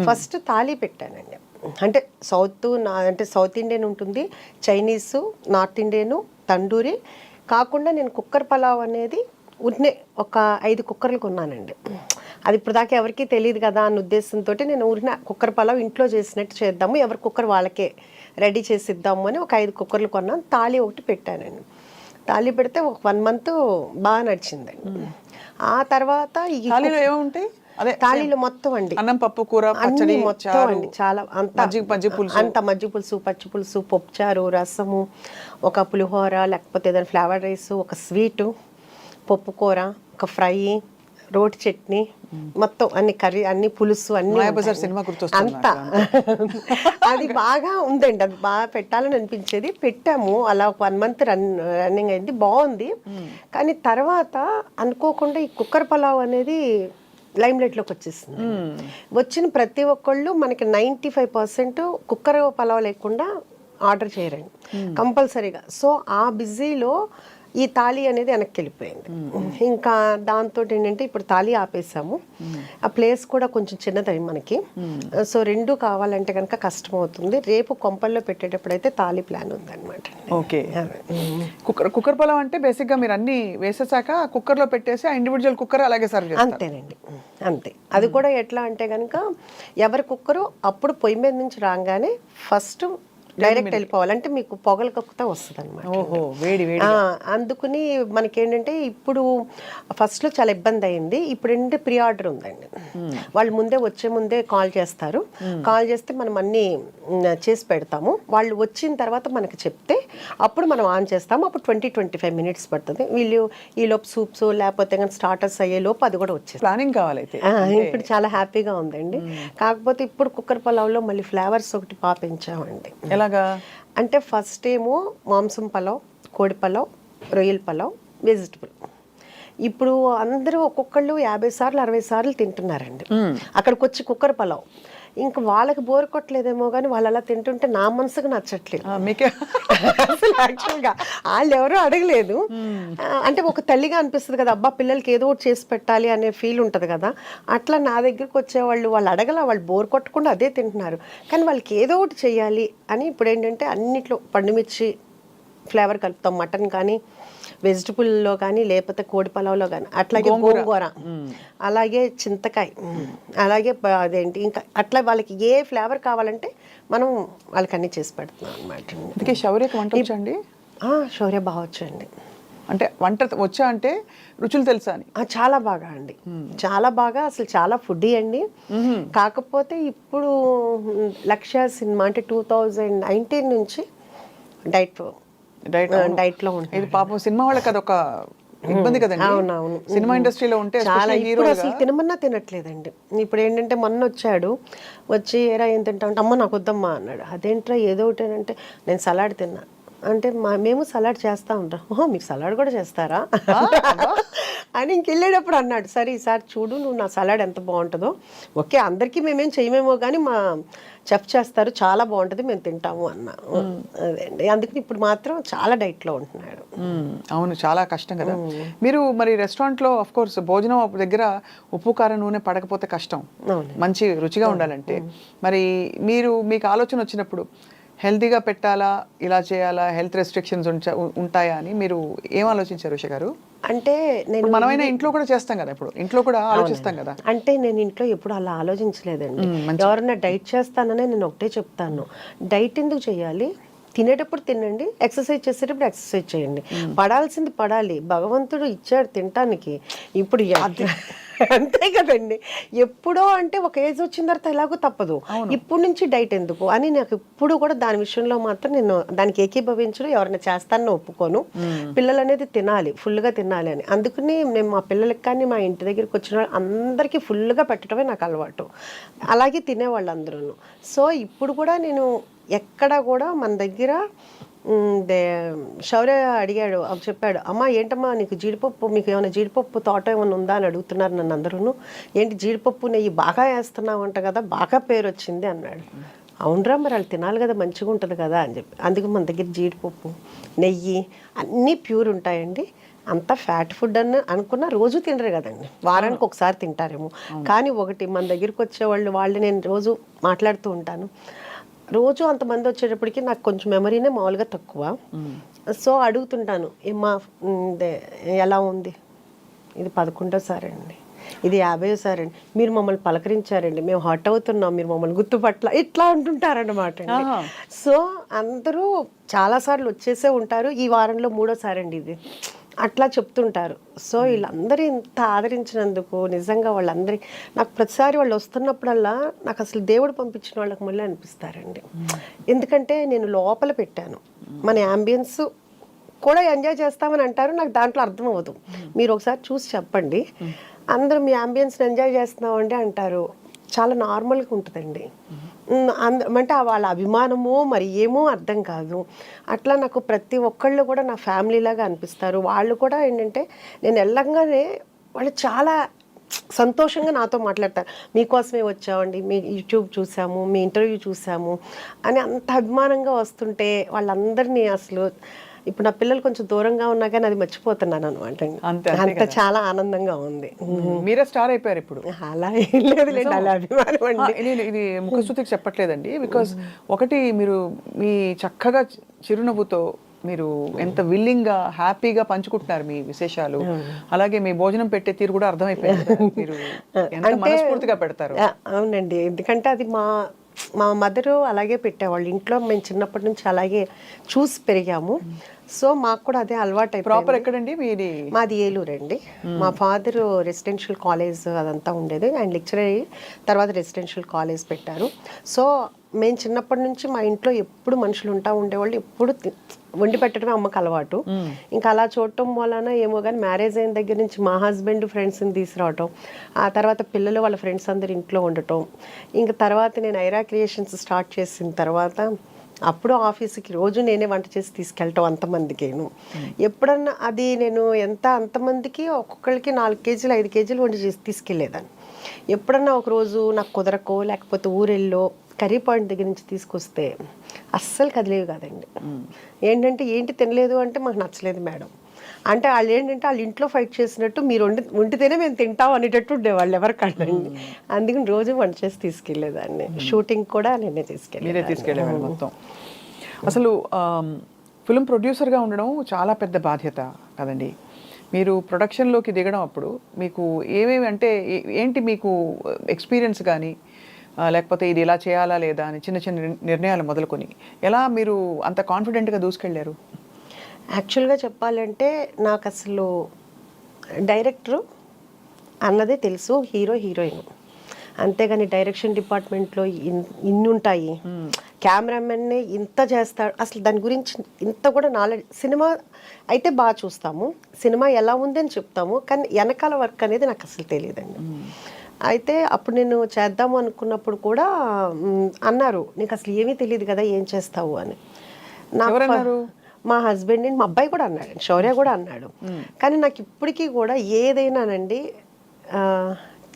ఫస్ట్ థాలీ పెట్టానండి. అంటే సౌత్ ఇండియన్ ఉంటుంది, చైనీసు, నార్త్ ఇండియను, తండూరి కాకుండా నేను కుక్కర్ పలావ్ అనేది ఒక 5 కుక్కర్లు కొన్నానండి. అది ఇప్పుడు దాకా ఎవరికి తెలియదు కదా అన్న ఉద్దేశంతో నేను కుక్కర్ పలావ్ ఇంట్లో చేసినట్టు చేద్దాము, ఎవరి కుక్కర్ వాళ్ళకే రెడీ చేసి ఇద్దాము అని ఒక 5 కుక్కర్లు కొన్నాను. తాళి ఒకటి పెట్టానండి. తాళి పెడితే ఒక 1 month బాగా నడిచిందండి. ఆ తర్వాత ఈ ఏముంటాయి తాళీలో మొత్తం అండి, అన్నం, పప్పు, కూర, అన్ని మొత్తం అండి. చాలా అంత మజ్జిగ పులుసు, పచ్చి పులుసు, పప్పుచారు, రసము, ఒక పులిహోర, లేకపోతే ఏదైనా ఫ్లేవర్ రైస్, ఒక స్వీటు, పప్పు కూర, ఒక ఫ్రై, రోటి చట్నీ, మొత్తం అన్ని కర్రీ, అన్ని పులుసు, అన్ని అంతా. అది బాగా ఉందండి, అది బాగా పెట్టాలని అనిపించేది. పెట్టాము అలా 1 month రన్నింగ్ అయింది, బాగుంది. కానీ తర్వాత అనుకోకుండా ఈ కుక్కర్ పలావ్ అనేది లైమ్ లైట్లోకి వచ్చేసింది. వచ్చిన ప్రతి ఒక్కళ్ళు మనకి 95% కుక్కర్ పలావ్ లేకుండా ఆర్డర్ చేయరండి కంపల్సరీగా. సో ఆ బిజీలో ఈ తాళి అనేది వెనక్కి వెళ్ళిపోయింది. ఇంకా దాంతో ఏంటంటే ఇప్పుడు తాళి ఆపేసాము. ఆ ప్లేస్ కూడా కొంచెం చిన్నది మనకి. సో రెండు కావాలంటే కనుక కష్టం అవుతుంది. రేపు కొంపల్లో పెట్టేటప్పుడు అయితే తాళి ప్లాన్ ఉందన్నమాట. ఓకే. కుక్కర్ పొలం అంటే బేసిక్గా మీరు అన్ని వేసేసాక కుక్కర్లో పెట్టేసి ఆ ఇండివిజువల్ కుక్కర్ అలాగే సర్వ్ చేస్తారు. అంతేనండి, అంతే. అది కూడా ఎట్లా అంటే కనుక ఎవరి కుక్కరు అప్పుడు పొయ్యి మీద నుంచి రాగానే ఫస్ట్ డైరెక్ట్ వెళ్ళిపోవాలి. అంటే మీకు పొగలు కక్కుతా వస్తుంది అనమాట. ఓహో, వేడి వేడి. అందుకుని మనకేంటంటే ఇప్పుడు ఫస్ట్లో చాలా ఇబ్బంది అయింది. ఇప్పుడు ఏంటంటే ప్రీ ఆర్డర్ ఉందండి. వాళ్ళు ముందే వచ్చే ముందే కాల్ చేస్తారు. కాల్ చేస్తే మనం అన్నీ చేసి పెడతాము. వాళ్ళు వచ్చిన తర్వాత మనకి చెప్తే అప్పుడు మనం ఆన్ చేస్తాము. అప్పుడు 20-25 మినిట్స్ పడుతుంది. వీళ్ళు ఈ లోపు సూప్స్ లేకపోతే కానీ స్టార్టర్స్ అయ్యే లోపు అది కూడా వచ్చేది. ప్లానింగ్ కావాలైతే. ఇప్పుడు చాలా హ్యాపీగా ఉందండి. కాకపోతే ఇప్పుడు కుక్కర్ పలావ్లో మళ్ళీ ఫ్లేవర్స్ ఒకటి పెంచామండి. ఎలాగా అంటే ఫస్ట్ ఏమో మాంసం పలావ్, కోడి పలావ్, రొయ్యల పలావ్, వెజిటబుల్. ఇప్పుడు అందరూ ఒక్కొక్కళ్ళు 50 సార్లు 60 సార్లు తింటున్నారండి అక్కడికి వచ్చి కుక్కర్ పలావ్. ఇంకా వాళ్ళకి బోర్ కొట్టలేదేమో కానీ వాళ్ళు అలా తింటుంటే నా మనసుకు నచ్చట్లేదు. మీకే అసలు యాక్చువల్గా వాళ్ళు ఎవరూ అడగలేదు. అంటే ఒక తల్లిగా అనిపిస్తుంది కదా, అబ్బా పిల్లలకి ఏదో ఒకటి చేసి పెట్టాలి అనే ఫీల్ ఉంటుంది కదా. అట్లా నా దగ్గరికి వచ్చేవాళ్ళు వాళ్ళు అడగల, వాళ్ళు బోర్ కొట్టకుండా అదే తింటున్నారు. కానీ వాళ్ళకి ఏదో ఒకటి చెయ్యాలి అని ఇప్పుడు ఏంటంటే అన్నిట్లో పండుమిర్చి ఫ్లేవర్ కలుపుతాం. మటన్ కానీ వెజిటబుల్లో కానీ లేకపోతే కోడి పలావ్లో కానీ, అట్లాగే గోంగూర, అలాగే చింతకాయ, అలాగే అదేంటి ఇంకా అట్లా వాళ్ళకి ఏ ఫ్లేవర్ కావాలంటే మనం వాళ్ళకి అన్నీ చేసి పెడుతున్నాం అనమాట. అందుకే శౌర్యకి వంట వచ్చండి. శౌర్య బాగా వచ్చండి. అంటే వంట వచ్చా అంటే రుచులు తెలుసా అని? చాలా బాగా అండి, చాలా బాగా. అసలు చాలా ఫుడ్డీ అండి. కాకపోతే ఇప్పుడు లక్ష్య సినిమా అంటే 2019 నుంచి డైట్లో ఉంటుంది. ఇది పాపం సినిమా వాళ్ళకి అదొక ఇబ్బంది కదండి. అవునవును, సినిమా ఇండస్ట్రీలో ఉంటే చాలా. ఇప్పుడు అసలు తినమన్నా తినట్లేదండి. ఇప్పుడు ఏంటంటే మొన్న వచ్చి ఏరా ఏం తింటా అంటే అమ్మ నాకు వద్దమ్మా అన్నాడు. అదేంట్రా ఏదో ఒకటి అంటే నేను సలాడ్ తిన్నా అంటే మేము సలాడ్ చేస్తూ ఉంటాం. ఓహో మీకు సలాడ్ కూడా చేస్తారా అని ఇంకెళ్ళేటప్పుడు అన్నాడు. సరే ఈసారి చూడు నువ్వు నా సలాడ్ ఎంత బాగుంటుందో. ఓకే అందరికీ మేమేం చేయమేమో కానీ మా చెఫ్ చేస్తారు, చాలా బాగుంటుంది, మేము తింటాము అన్న. అదే అండి, అందుకని ఇప్పుడు మాత్రం చాలా డైట్లో ఉంటున్నాడు. అవును, చాలా కష్టం కదా. మీరు మరి రెస్టారెంట్లో ఆఫ్ కోర్స్ భోజనం దగ్గర ఉప్పు కారం నూనె పడకపోతే కష్టం, మంచి రుచిగా ఉండాలంటే. మరి మీకు ఆలోచన వచ్చినప్పుడు హెల్తీగా పెట్టాలా, ఇలా చేయాలా, హెల్త్ రెస్ట్రిక్షన్స్ ఉంటాయా అని మీరు ఏం ఆలోచించారు ఉష గారు? అంటే నేను మనమైనా ఇంట్లో కూడా చేస్తాం కదా, ఇప్పుడు ఇంట్లో కూడా ఆలోచిస్తాం కదా. అంటే నేను ఇంట్లో ఎప్పుడు అలా ఆలోచించలేదండి. ఎవరన్నా డైట్ చేస్తాననే నేను ఒకటే చెప్తాను, డైట్ ఎందుకు చేయాలి, తినేటప్పుడు తినండి, ఎక్సర్సైజ్ చేసేటప్పుడు ఎక్సర్సైజ్ చేయండి. పడాల్సింది పడాలి, భగవంతుడు ఇచ్చాడు తినటానికి. ఇప్పుడు అంతే కదండి. ఎప్పుడో అంటే ఒక ఏజ్ వచ్చిన తర్వాత ఎలాగో తప్పదు, ఇప్పుడు నుంచి డైట్ ఎందుకు అని నాకు ఇప్పుడు కూడా దాని విషయంలో మాత్రం నేను దానికి ఏకీభవించడం, ఎవరైనా చేస్తానని ఒప్పుకోను. పిల్లలు అనేది తినాలి, ఫుల్గా తినాలి అని. అందుకని నేను మా పిల్లలకి కానీ మా ఇంటి దగ్గరికి వచ్చిన అందరికీ ఫుల్గా పెట్టడమే నాకు అలవాటు. అలాగే తినేవాళ్ళు అందరూ. సో ఇప్పుడు కూడా నేను ఎక్కడ కూడా మన దగ్గర శౌర్య అడిగాడు, చెప్పాడు, అమ్మ ఏంటమ్మా నీకు జీడిపప్పు, మీకు ఏమైనా జీడిపప్పు తోట ఏమైనా ఉందా అని అడుగుతున్నారు నన్ను అందరూ. ఏంటి జీడిపప్పు నెయ్యి బాగా వేస్తున్నావు అంట కదా, బాగా పేరు వచ్చింది అన్నాడు. అవునరా మరి వాళ్ళు తినాలి కదా, మంచిగా ఉంటుంది కదా అని చెప్పి. అందుకు మన దగ్గర జీడిపప్పు నెయ్యి అన్నీ ప్యూర్ ఉంటాయండి. అంత ఫ్యాట్ ఫుడ్ అని అనుకున్న రోజు తినరు కదండి, వారానికి ఒకసారి తింటారేమో. కానీ ఒకటి మన దగ్గరికి వచ్చేవాళ్ళు నేను రోజు మాట్లాడుతూ ఉంటాను. రోజు అంతమంది వచ్చేటప్పటికి నాకు కొంచెం మెమరీనే మామూలుగా తక్కువ. సో అడుగుతుంటాను, ఏమా ఎలా ఉంది, ఇది 11వ అండి, ఇది 50వ అండి, మీరు మమ్మల్ని పలకరించారండి, మేము హర్ట్ అవుతున్నాం, మీరు మమ్మల్ని గుర్తుపట్ల, ఇట్లా అంటుంటారన్నమాట. సో అందరూ చాలాసార్లు వచ్చేసే ఉంటారు. ఈ వారంలో 3వ అండి ఇది, అట్లా చెప్తుంటారు. సో వీళ్ళందరూ ఇంత ఆదరించినందుకు నిజంగా వాళ్ళందరి నాకు ప్రతిసారి వాళ్ళు వస్తున్నప్పుడల్లా నాకు అసలు దేవుడు పంపించిన వాళ్ళకి మళ్ళీ అనిపిస్తారండి. ఎందుకంటే నేను లోపల పెట్టాను, మన యాంబియన్స్ కూడా ఎంజాయ్ చేస్తామని అంటారు, నాకు దాంట్లో అర్థం అవ్వదు. మీరు ఒకసారి చూసి చెప్పండి, అందరూ మీ యాంబియన్స్ని ఎంజాయ్ చేస్తున్నామండి అంటారు. చాలా నార్మల్గా ఉంటుందండి. అంటే వాళ్ళ అభిమానమో మరి ఏమో అర్థం కాదు. అట్లా నాకు ప్రతి ఒక్కళ్ళు కూడా నా ఫ్యామిలీలాగా అనిపిస్తారు. వాళ్ళు కూడా ఏంటంటే నేను వెళ్ళంగానే వాళ్ళు చాలా సంతోషంగా నాతో మాట్లాడతారు, మీకోసమే వచ్చామండి, మీ యూట్యూబ్ చూసాము, మీ ఇంటర్వ్యూ చూసాము అని అంత అభిమానంగా వస్తుంటే వాళ్ళందరినీ అసలు ఇప్పుడు నా పిల్లలు కొంచెం దూరంగా ఉన్నా కానీ అది మర్చిపోతున్నాను అనమాట. అంతే అంత చాలా ఆనందంగా ఉంది. మీరే స్టార్ అయిపోయారు ఇప్పుడు. అలా ఏం లేదులేండి, అలా అభిమానం అండి. నేను ఇది ముఖస్తుతికి చెప్పట్లేదండి, బికాస్ ఒకటి మీరు మీ చక్కగా చిరునవ్వుతో మీరు ఎంత విల్లింగ్ గా హ్యాపీగా పంచుకుంటున్నారు మీ విశేషాలు, అలాగే మీ భోజనం పెట్టే తీరు కూడా అర్థమైపోయింది కదా, మీరు ఎంత మనస్ఫూర్తిగా పెడతారు. అవునండి, ఎందుకంటే అది మా మదరు అలాగే పెట్టేవాళ్ళు ఇంట్లో. మేము చిన్నప్పటి నుంచి అలాగే చూసి పెరిగాము. సో మాకు కూడా అదే అలవాటు అయిపోయింది. ప్రాపర్ ఎక్కడండి మీది? మాది ఏలూరు అండి. మా ఫాదర్ రెసిడెన్షియల్ కాలేజ్ అదంతా ఉండేది, ఆయన లెక్చరర్ అయ్యి తర్వాత రెసిడెన్షియల్ కాలేజ్ పెట్టారు. సో మేము చిన్నప్పటి నుంచి మా ఇంట్లో ఎప్పుడు మనుషులు ఉండేవాళ్ళు, ఎప్పుడు వండి పెట్టడమే అమ్మకి అలవాటు. ఇంకా అలా చూడటం వలన ఏమో కానీ మ్యారేజ్ అయిన దగ్గర నుంచి మా హస్బెండ్ ఫ్రెండ్స్ని తీసుకురావటం, ఆ తర్వాత పిల్లలు వాళ్ళ ఫ్రెండ్స్ అందరు ఇంట్లో ఉండటం, ఇంకా తర్వాత నేను ఐరా క్రియేషన్స్ స్టార్ట్ చేసిన తర్వాత అప్పుడు ఆఫీస్కి రోజు నేనే వంట చేసి తీసుకెళ్ళటం అంతమందికేను. ఎప్పుడన్నా అది నేను అంతమందికి ఒక్కొక్కరికి 4 కేజీలు 5 కేజీలు వండి చేసి తీసుకెళ్ళేదాన్ని. ఎప్పుడన్నా ఒకరోజు నాకు కుదరకో లేకపోతే ఊరెళ్ళో కర్రీ పాయింట్ దగ్గర నుంచి తీసుకొస్తే అస్సలు కదిలేవి కాదండి. ఏంటి తినలేదు అంటే మాకు నచ్చలేదు మేడం అంటే, వాళ్ళు ఏంటంటే వాళ్ళ ఇంట్లో ఫైట్ చేసినట్టు మీరు వండితేనే మేము తింటాం అనేటట్టు ఉండేవాళ్ళు ఎవరికండి. అందుకని రోజు వంట చేసి తీసుకెళ్ళేదాన్ని. షూటింగ్ కూడా నేనే తీసుకెళ్ళేవాళ్ళు మొత్తం. అసలు ఫిల్మ్ ప్రొడ్యూసర్గా ఉండడం చాలా పెద్ద బాధ్యత కదండి. మీరు ప్రొడక్షన్లోకి దిగడం అప్పుడు మీకు ఏమేమి అంటే ఏంటి మీకు ఎక్స్పీరియన్స్ కానీ, లేకపోతే ఇది ఇలా చేయాలా లేదా అని చిన్న చిన్న నిర్ణయాలు మొదలుకొని ఎలా మీరు అంత కాన్ఫిడెంట్గా దూసుకెళ్ళారు? యాక్చువల్గా చెప్పాలంటే నాకు అసలు డైరెక్టరు అన్నదే తెలుసు, హీరో హీరోయిన్, అంతేగాని డైరెక్షన్ డిపార్ట్మెంట్లో ఇన్ని ఉంటాయి, కెమెరామెన్నే ఇంత చేస్తాడు, అసలు దాని గురించి ఇంత కూడా నాలెడ్జ్. సినిమా అయితే బాగా చూస్తాము, సినిమా ఎలా ఉందని చెప్తాము, కానీ వెనకాల వర్క్ అనేది నాకు అసలు తెలియదండి. అయితే అప్పుడు నేను చేద్దాము అనుకున్నప్పుడు కూడా అన్నారు, నీకు అసలు ఏమీ తెలియదు కదా ఏం చేస్తావు అని. నాకు మా హస్బెండ్ మా అబ్బాయి కూడా అన్నాడు, శౌర్య కూడా అన్నాడు. కానీ నాకు ఇప్పటికీ కూడా ఏదైనానండి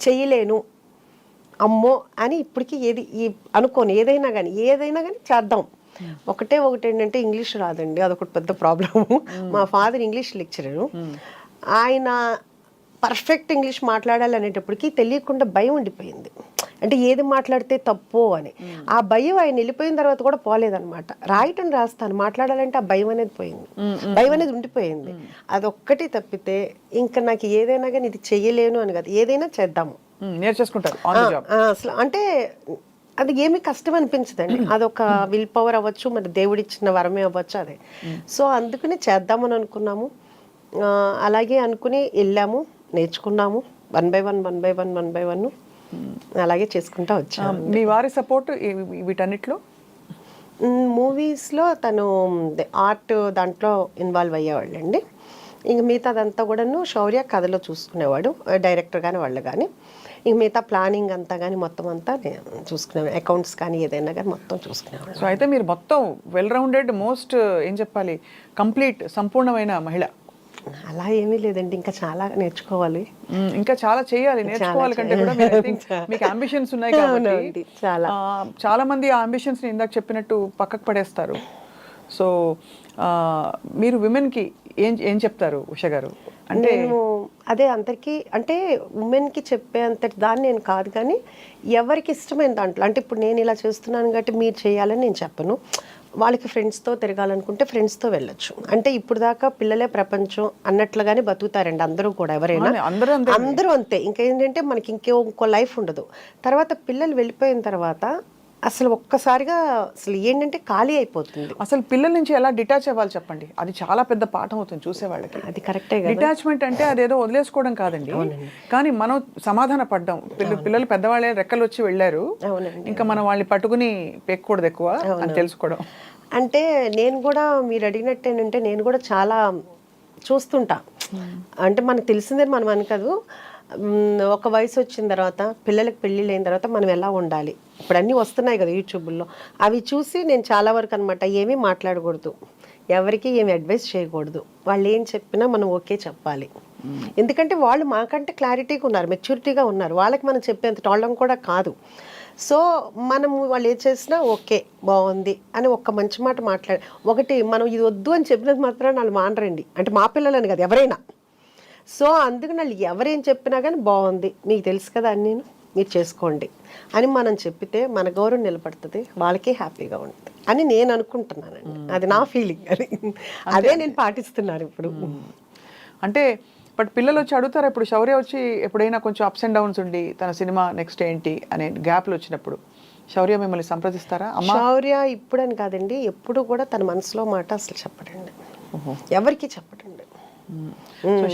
చెయ్యలేను అమ్మో అని ఇప్పటికీ అనుకోను. ఏదైనా కానీ చేద్దాం. ఒకటి ఏంటంటే ఇంగ్లీష్ రాదండి, అదొకటి పెద్ద ప్రాబ్లము. మా ఫాదర్ ఇంగ్లీష్ లెక్చరరు, ఆయన పర్ఫెక్ట్ ఇంగ్లీష్ మాట్లాడాలి అనేటప్పటికీ తెలియకుండా భయం ఉండిపోయింది. అంటే ఏది మాట్లాడితే తప్పు అని. ఆ భయం ఆయన వెళ్ళిపోయిన తర్వాత కూడా పోలేదనమాట. రాయటం రాస్తాను, మాట్లాడాలంటే ఆ భయం అనేది పోయింది, భయం అనేది ఉండిపోయింది. అదొక్కటి తప్పితే ఇంకా నాకు ఏదైనా కానీ ఇది చెయ్యలేను అని కాదు, ఏదైనా చేద్దాము నేర్చేసుకుంటారు అసలు. అంటే అది ఏమీ కష్టం అనిపించదండి, అదొక విల్ పవర్ అవ్వచ్చు, మరి దేవుడిచ్చిన వరమే అవ్వచ్చు అదే. సో అందుకని చేద్దామని అనుకున్నాము. అలాగే అనుకుని వెళ్ళాము, నేర్చుకున్నాము, 1 by 1 అలాగే చేసుకుంటా వచ్చాము. మీ వారి సపోర్ట్ వీటన్నిటిలో? మూవీస్లో తను ఆర్ట్ దాంట్లో ఇన్వాల్వ్ అయ్యేవాళ్ళండి. ఇంక మిగతాదంతా కూడాను శౌర్య కథలో చూసుకునేవాడు, డైరెక్టర్ కానీ వాళ్ళు కానీ. ఇంక మిగతా ప్లానింగ్ అంతా కానీ మొత్తం అంతా చూసుకునేవాడు, అకౌంట్స్ కానీ ఏదైనా కానీ మొత్తం చూసుకునేవాడు. సో అయితే మీరు మొత్తం వెల్ రౌండెడ్, మోస్ట్ ఏం చెప్పాలి, కంప్లీట్ సంపూర్ణమైన మహిళ. అలా ఏమీ లేదండి, ఇంకా చాలా నేర్చుకోవాలి, ఇంకా చాలా చేయాలి. నేర్చుకోవాలి కంటే కూడా మీకు అంబిషన్స్ ఉన్నాయి కాబట్టి చాలా మంది ఆ అంబిషన్స్ ని ఇందాక చెప్పినట్టు పక్కకు పడేస్తారు. సో మీరు విమెన్కి ఏం చెప్తారు ఉషా గారు? అంటే అదే అందరికీ అంటే ఉమెన్కి చెప్పే అంతటి దాన్ని నేను కాదు, కానీ ఎవరికి ఇష్టమైన దాంట్లో. అంటే ఇప్పుడు నేను ఇలా చేస్తున్నాను కాబట్టి మీరు చేయాలని నేను చెప్పను. వాళ్ళకి ఫ్రెండ్స్తో తిరగాలనుకుంటే ఫ్రెండ్స్తో వెళ్ళొచ్చు. అంటే ఇప్పుడు దాకా పిల్లలే ప్రపంచం అన్నట్లుగానే బతుకుతారండి అందరూ కూడా, ఎవరైనా అందరూ అంతే. ఇంకేంటంటే మనకి ఇంకో లైఫ్ ఉండదు. తర్వాత పిల్లలు వెళ్ళిపోయిన తర్వాత అసలు ఒక్కసారిగా అసలు ఏంటంటే ఖాళీ అయిపోతుంది. అసలు పిల్లల నుంచి ఎలా డిటాచ్ అవ్వాలి చెప్పండి, అది చాలా పెద్ద పాఠం అవుతుంది చూసేవాళ్ళకి. అది కరెక్టే. డిటాచ్మెంట్ అంటే అదేదో వదిలేసుకోవడం కాదండి, కానీ మనం సమాధాన పడ్డాం. పిల్లలు పెద్దవాళ్ళే రెక్కలు వచ్చి వెళ్ళారు, ఇంకా మనం వాళ్ళని పట్టుకుని పెక్కకూడదు ఎక్కువ అని తెలుసుకోవడం. అంటే నేను కూడా మీరు అడిగినట్టు ఏంటంటే నేను కూడా చాలా చూస్తుంటా. అంటే మనకు తెలిసిందని మనం అనుకోదు, ఒక వయసు వచ్చిన తర్వాత పిల్లలకు పెళ్ళిళ్ళు అయిన తర్వాత మనం ఎలా ఉండాలి, ఇప్పుడు అన్నీ వస్తున్నాయి కదా యూట్యూబ్లో, అవి చూసి నేను చాలా వరకు అనమాట ఏమీ మాట్లాడకూడదు, ఎవరికి ఏమి అడ్వైస్ చేయకూడదు, వాళ్ళు ఏం చెప్పినా మనం ఓకే చెప్పాలి. ఎందుకంటే వాళ్ళు మాకంటే క్లారిటీగా ఉన్నారు, మెచ్యూరిటీగా ఉన్నారు, వాళ్ళకి మనం చెప్పేంత టోళ్ళం కూడా కాదు. సో మనము వాళ్ళు ఏం చేసినా ఓకే బాగుంది అని ఒక్క మంచి మాట మాట్లాడి, ఒకటి మనం ఇది వద్దు అని చెప్పినంత మాత్రం వాళ్ళు మానరండి, అంటే మా పిల్లలని కాదు ఎవరైనా. సో అందుకని వాళ్ళు ఎవరేం చెప్పినా కానీ బాగుంది, మీకు తెలుసు కదా అని నేను మీరు చేసుకోండి అని మనం చెప్పితే మన గౌరవం నిలబడుతుంది, వాళ్ళకి హ్యాపీగా ఉంటుంది అని నేను అనుకుంటున్నానండి. అది నా ఫీలింగ్, అది అదే నేను పాటిస్తున్నాను ఇప్పుడు. అంటే బట్ పిల్లలు వచ్చి అడుగుతారు, ఇప్పుడు శౌర్య వచ్చి ఎప్పుడైనా కొంచెం అప్స్ అండ్ డౌన్స్ ఉండి తన సినిమా నెక్స్ట్ ఏంటి అనే గ్యాప్లు వచ్చినప్పుడు శౌర్య మిమ్మల్ని సంప్రదిస్తారా? శౌర్య ఇప్పుడని కాదండి, ఎప్పుడు కూడా తన మనసులో మాట అసలు చెప్పడండి, ఎవరికి చెప్పడండి. సో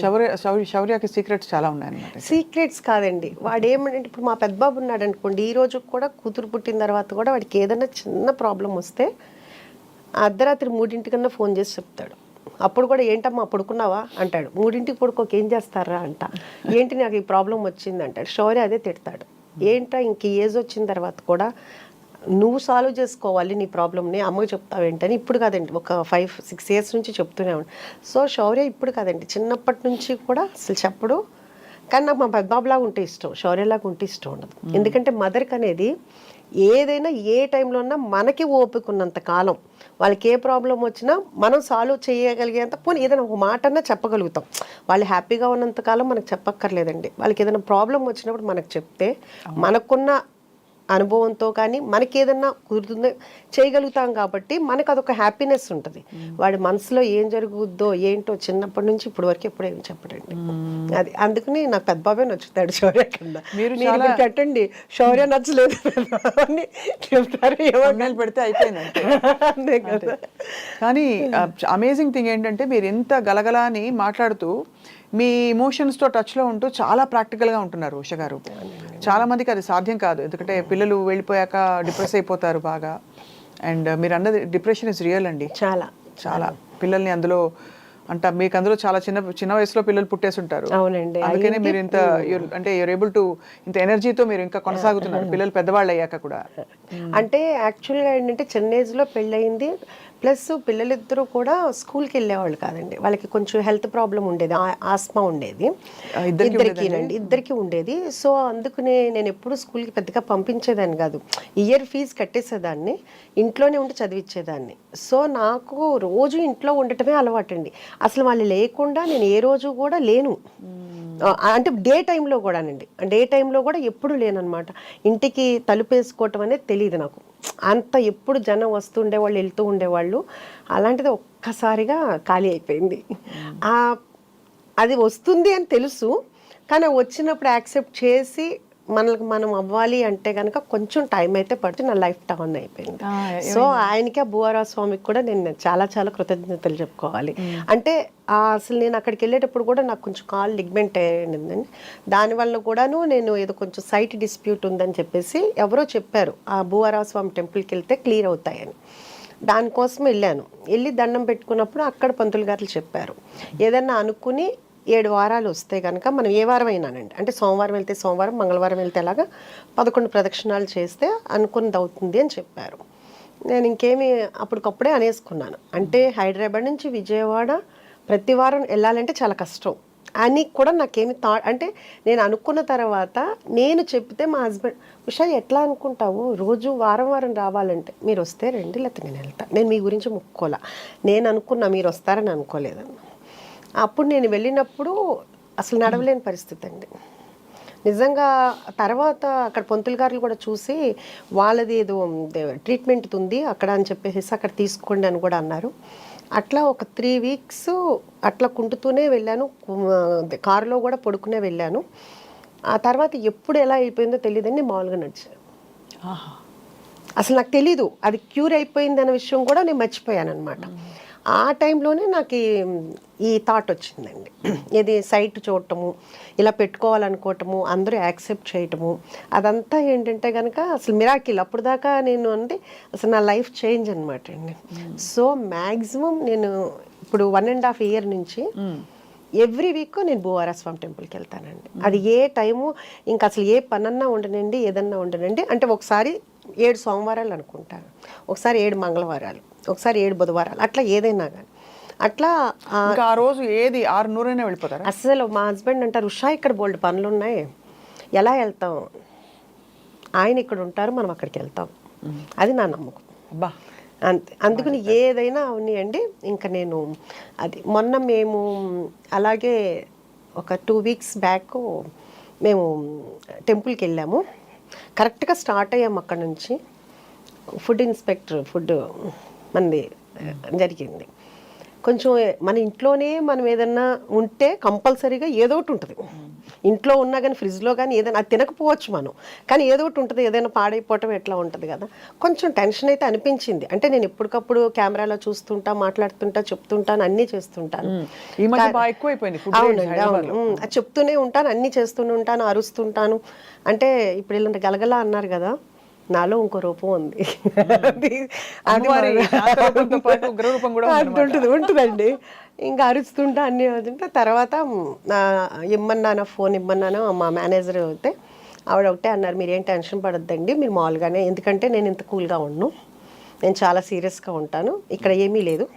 శౌర్యకి సీక్రెట్స్ చాలా ఉన్నాయన్నమాట. సీక్రెట్స్ కాదండి, వాడు ఏమంటే ఇప్పుడు మా పెద్ద బాబు ఉన్నాడు అనుకోండి, ఈ రోజు కూడా కూతురు పుట్టిన తర్వాత కూడా వాడికి ఏదైనా చిన్న ప్రాబ్లం వస్తే అర్ధరాత్రి 3 ఫోన్ చేసి చెప్తాడు. అప్పుడు కూడా ఏంటమ్మా పడుకున్నావా అంటాడు, 3 పడుకోక ఏం చేస్తారా అంట, ఏంటి నాకు ఈ ప్రాబ్లం వచ్చింది అంటాడు. శౌర్య అదే తిడతాడు, ఏంటా ఇంక ఏజ్ వచ్చిన తర్వాత కూడా నువ్వు సాల్వ్ చేసుకోవాలి నీ ప్రాబ్లమ్ని, అమ్మకి చెప్తావేంటని. ఇప్పుడు కాదండి, ఒక 5-6 ఇయర్స్ నుంచి చెప్తూనే ఉన్నాను. సో శౌర్య ఇప్పుడు కాదండి, చిన్నప్పటి నుంచి కూడా అసలు చెప్పడు. కానీ నాకు మా పెద్దబాబులాగా ఉంటే ఇష్టం, శౌర్యలాగా ఉంటే ఇష్టం ఉండదు. ఎందుకంటే మదర్కి అనేది ఏదైనా ఏ టైంలో ఉన్నా మనకి ఓపిక ఉన్నంత కాలం వాళ్ళకి ఏ ప్రాబ్లం వచ్చినా మనం సాల్వ్ చేయగలిగేంత, పోనీ ఏదైనా ఒక మాట అన్నా చెప్పగలుగుతాం. వాళ్ళు హ్యాపీగా ఉన్నంత కాలం మనకు చెప్పక్కర్లేదండి. వాళ్ళకి ఏదైనా ప్రాబ్లం వచ్చినప్పుడు మనకు చెప్తే మనకున్న అనుభవంతో కానీ మనకి ఏదన్నా కుదురుతుందో చేయగలుగుతాం కాబట్టి మనకు అదొక హ్యాపీనెస్ ఉంటుంది. వాడి మనసులో ఏం జరుగుద్దో ఏంటో చిన్నప్పటి నుంచి ఇప్పుడు వరకు ఎప్పుడు ఏమి చెప్పడండి. అది అందుకని నాకు పెద్ద బాబే నచ్చుతాడు శౌర్య కింద. మీరు కట్టండి శౌర్య నచ్చలేదు అని చెప్తారు, ఏమన్నా పెడితే అయిపోయింది అంతే కదా. కానీ అమేజింగ్ థింగ్ ఏంటంటే మీరు ఎంత గలగలా అని మాట్లాడుతూ మీ ఇమోషన్స్తో టచ్లో ఉంటూ చాలా ప్రాక్టికల్గా ఉంటున్నారు ఉష గారు. చాలా మందికి అది సాధ్యం కాదు, ఎందుకంటే పిల్లలు వెళ్ళిపోయాక డిప్రెస్ అయిపోతారు బాగా. అండ్ మీరు అన్నది డిప్రెషన్ ఇస్ రియల్ అండి, చాలా చాలా పిల్లల్ని అందులో అంటే మీకు అందులో చాలా చిన్న వయసులో పిల్లలు పుట్టేసి ఉంటారు. అవునండి, అందుకనే మీరు ఇంత అంటే యూర్ ఏబుల్ టు ఇంత ఎనర్జీతో మీరు ఇంకా కొనసాగుతున్నారు పిల్లలు పెద్దవాళ్ళు అయ్యాక కూడా. అంటే యాక్చువల్గా ఏంటంటే చిన్న ఏజ్లో పెళ్ళయింది, ప్లస్ పిల్లలిద్దరూ కూడా స్కూల్కి వెళ్ళేవాళ్ళు కాదండి. వాళ్ళకి కొంచెం హెల్త్ ప్రాబ్లం ఉండేది, ఆస్మా ఉండేది ఇద్దరికి ఉండేది. సో అందుకనే నేను ఎప్పుడు స్కూల్కి పెద్దగా పంపించేదాన్ని కాదు, ఇయర్ ఫీజు కట్టేసేదాన్ని, ఇంట్లోనే ఉండి చదివించేదాన్ని. సో నాకు రోజు ఇంట్లో ఉండటమే అలవాటండి. అసలు వాళ్ళు లేకుండా నేను ఏ రోజు కూడా లేను. అంటే డే టైంలో కూడానండి, డే టైంలో కూడా ఎప్పుడు లేనమాట. ఇంటికి తలుపు వేసుకోవటం అనేది తెలియదు నాకు, అంత ఎప్పుడు జనం వస్తుండేవాళ్ళు వెళ్తూ ఉండేవాళ్ళు. అలాంటిది ఒక్కసారిగా ఖాళీ అయిపోయింది. అది వస్తుంది అని తెలుసు, కానీ వచ్చినప్పుడు యాక్సెప్ట్ చేసి మనకు మనం అవ్వాలి అంటే కనుక కొంచెం టైం అయితే పడుతుంది. నా లైఫ్ టర్న్ అయిపోయింది. సో ఆయనకి ఆ భూవరాజ స్వామికి కూడా నేను చాలా చాలా కృతజ్ఞతలు చెప్పుకోవాలి. అంటే అసలు నేను అక్కడికి వెళ్ళేటప్పుడు కూడా నాకు కొంచెం కాల్ లిగ్మెంట్ అయ్యిందండి, దానివల్ల కూడాను నేను ఏదో కొంచెం సైట్ డిస్ప్యూట్ ఉందని చెప్పేసి ఎవరో చెప్పారు, ఆ భూవరాజ స్వామి టెంపుల్కి వెళ్తే క్లియర్ అవుతాయని. దానికోసం వెళ్ళి దండం పెట్టుకున్నప్పుడు అక్కడ పంతులు గారు చెప్పారు, ఏదన్నా అనుకుని 7 వారాలు వస్తే కనుక మనం ఏ వారం అయినానండి, అంటే సోమవారం వెళ్తే సోమవారం, మంగళవారం వెళ్తే అలాగా 11 ప్రదక్షిణాలు చేస్తే అనుకున్నది అవుతుంది అని చెప్పారు. నేను ఇంకేమి అప్పటికప్పుడే అనేసుకున్నాను. అంటే హైదరాబాద్ నుంచి విజయవాడ ప్రతి వారం వెళ్ళాలంటే చాలా కష్టం అని కూడా నాకేమి అంటే నేను అనుకున్న తర్వాత నేను చెప్తే మా హస్బెండ్, ఉషా ఎట్లా అనుకుంటావు, రోజు వారం రావాలంటే, మీరు వస్తే రండి లేకపోతే నేను వెళ్తాను, నేను మీ గురించి ముక్కోలా, నేను అనుకున్నా మీరు వస్తారని అనుకోలేదన్న. అప్పుడు నేను వెళ్ళినప్పుడు అసలు నడవలేని పరిస్థితి అండి నిజంగా. తర్వాత అక్కడ పంతులు గారులు కూడా చూసి వాళ్ళది ఏదో ట్రీట్మెంట్ ఉంది అక్కడ అని చెప్పేసి అక్కడ తీసుకోండి అని కూడా అన్నారు. అట్లా ఒక 3 వీక్స్ అట్లా కుంటుతూనే వెళ్ళాను, కారులో కూడా పడుకునే వెళ్ళాను. ఆ తర్వాత ఎప్పుడు ఎలా అయిపోయిందో తెలియదండి, మామూలుగా నడిచాను. అసలు నాకు తెలీదు అది క్యూర్ అయిపోయింది అనే విషయం కూడా నేను మర్చిపోయాను అనమాట. ఆ టైంలోనే నాకు ఈ థాట్ వచ్చిందండి, ఇది సైట్ చూడటము, ఇలా పెట్టుకోవాలనుకోవటము, అందరూ యాక్సెప్ట్ చేయటము, అదంతా ఏంటంటే కనుక అసలు మిరాకిల్. అప్పుడు దాకా నేను అంటే అసలు నా లైఫ్ చేంజ్ అనమాట అండి. సో మ్యాక్సిమం నేను ఇప్పుడు 1.5 ఇయర్ నుంచి ఎవ్రీ వీక్ నేను భూవరాజ స్వామి టెంపుల్కి వెళ్తానండి. అది ఏ టైము ఇంకా అసలు ఏ పనన్నా ఉండనండి, ఏదన్నా ఉండనండి. అంటే ఒకసారి 7 సోమవారాలు అనుకుంటాను, ఒకసారి 7 మంగళవారాలు, ఒకసారి 7 బుధవారాలు, అట్లా ఏదైనా కానీ అట్లా. ఆ రోజు ఏది 600 వెళ్ళిపోతారు. అసలు మా హస్బెండ్ అంటారు, ఉషా ఇక్కడ బోల్డ్ పనులు ఉన్నాయి ఎలా వెళ్తాం ఆయన ఇక్కడ ఉంటారు, మనం అక్కడికి వెళ్తాం. అది నా నమ్మకం. అబ్బా, అంతే. అందుకని ఏదైనా అవనియండి. ఇంకా నేను అది మొన్న మేము అలాగే ఒక 2 వీక్స్ బ్యాక్ మేము టెంపుల్కి వెళ్ళాము. కరెక్ట్గా స్టార్ట్ అయ్యాము అక్కడ నుంచి. ఫుడ్ ఇన్స్పెక్టర్ ఫుడ్ మనది జరిగింది. కొంచెం మన ఇంట్లోనే మనం ఏదన్నా ఉంటే కంపల్సరీగా ఏదో ఒకటి ఉంటుంది. ఇంట్లో ఉన్నా కానీ ఫ్రిడ్జ్లో కానీ ఏదైనా అది తినకపోవచ్చు మనం, కానీ ఏదో ఒకటి ఉంటుంది. ఏదైనా పాడైపోవటం ఎట్లా ఉంటుంది కదా. కొంచెం టెన్షన్ అయితే అనిపించింది. అంటే నేను ఎప్పటికప్పుడు కెమెరాలో చూస్తుంటా, మాట్లాడుతుంటా, చెప్తుంటాను, అన్నీ చేస్తుంటాను. ఈ మధ్య బాగా ఎక్కువైపోయింది food raids అవునండి, హైదరాబాద్లో. అవును. అది చెప్తూనే ఉంటాను, అన్నీ చేస్తూనే ఉంటాను, అరుస్తుంటాను. అంటే ఇప్పుడు ఇలాంటి గలగలా అన్నారు కదా, నాలో ఇంకో రూపం ఉంది. అది అమ్మవారి శాంత రూపంతో పాటు ఉగ్ర రూపం కూడా ఉందన్నమాట. ఉంటుందండి. ఇంకా అరుస్తుంటా, అన్నీ అవుతుంటా. తర్వాత ఇమ్మన్నాను, ఫోన్ ఇమ్మన్నాను. మా మేనేజర్ అయితే ఆవిడ ఒకటే అన్నారు, మీరేం టెన్షన్ పడొద్దండి, మీరు మామూలుగానే, ఎందుకంటే నేను ఇంత కూల్గా ఉండను, నేను చాలా సీరియస్గా ఉంటాను, ఇక్కడ ఏమీ లేదు,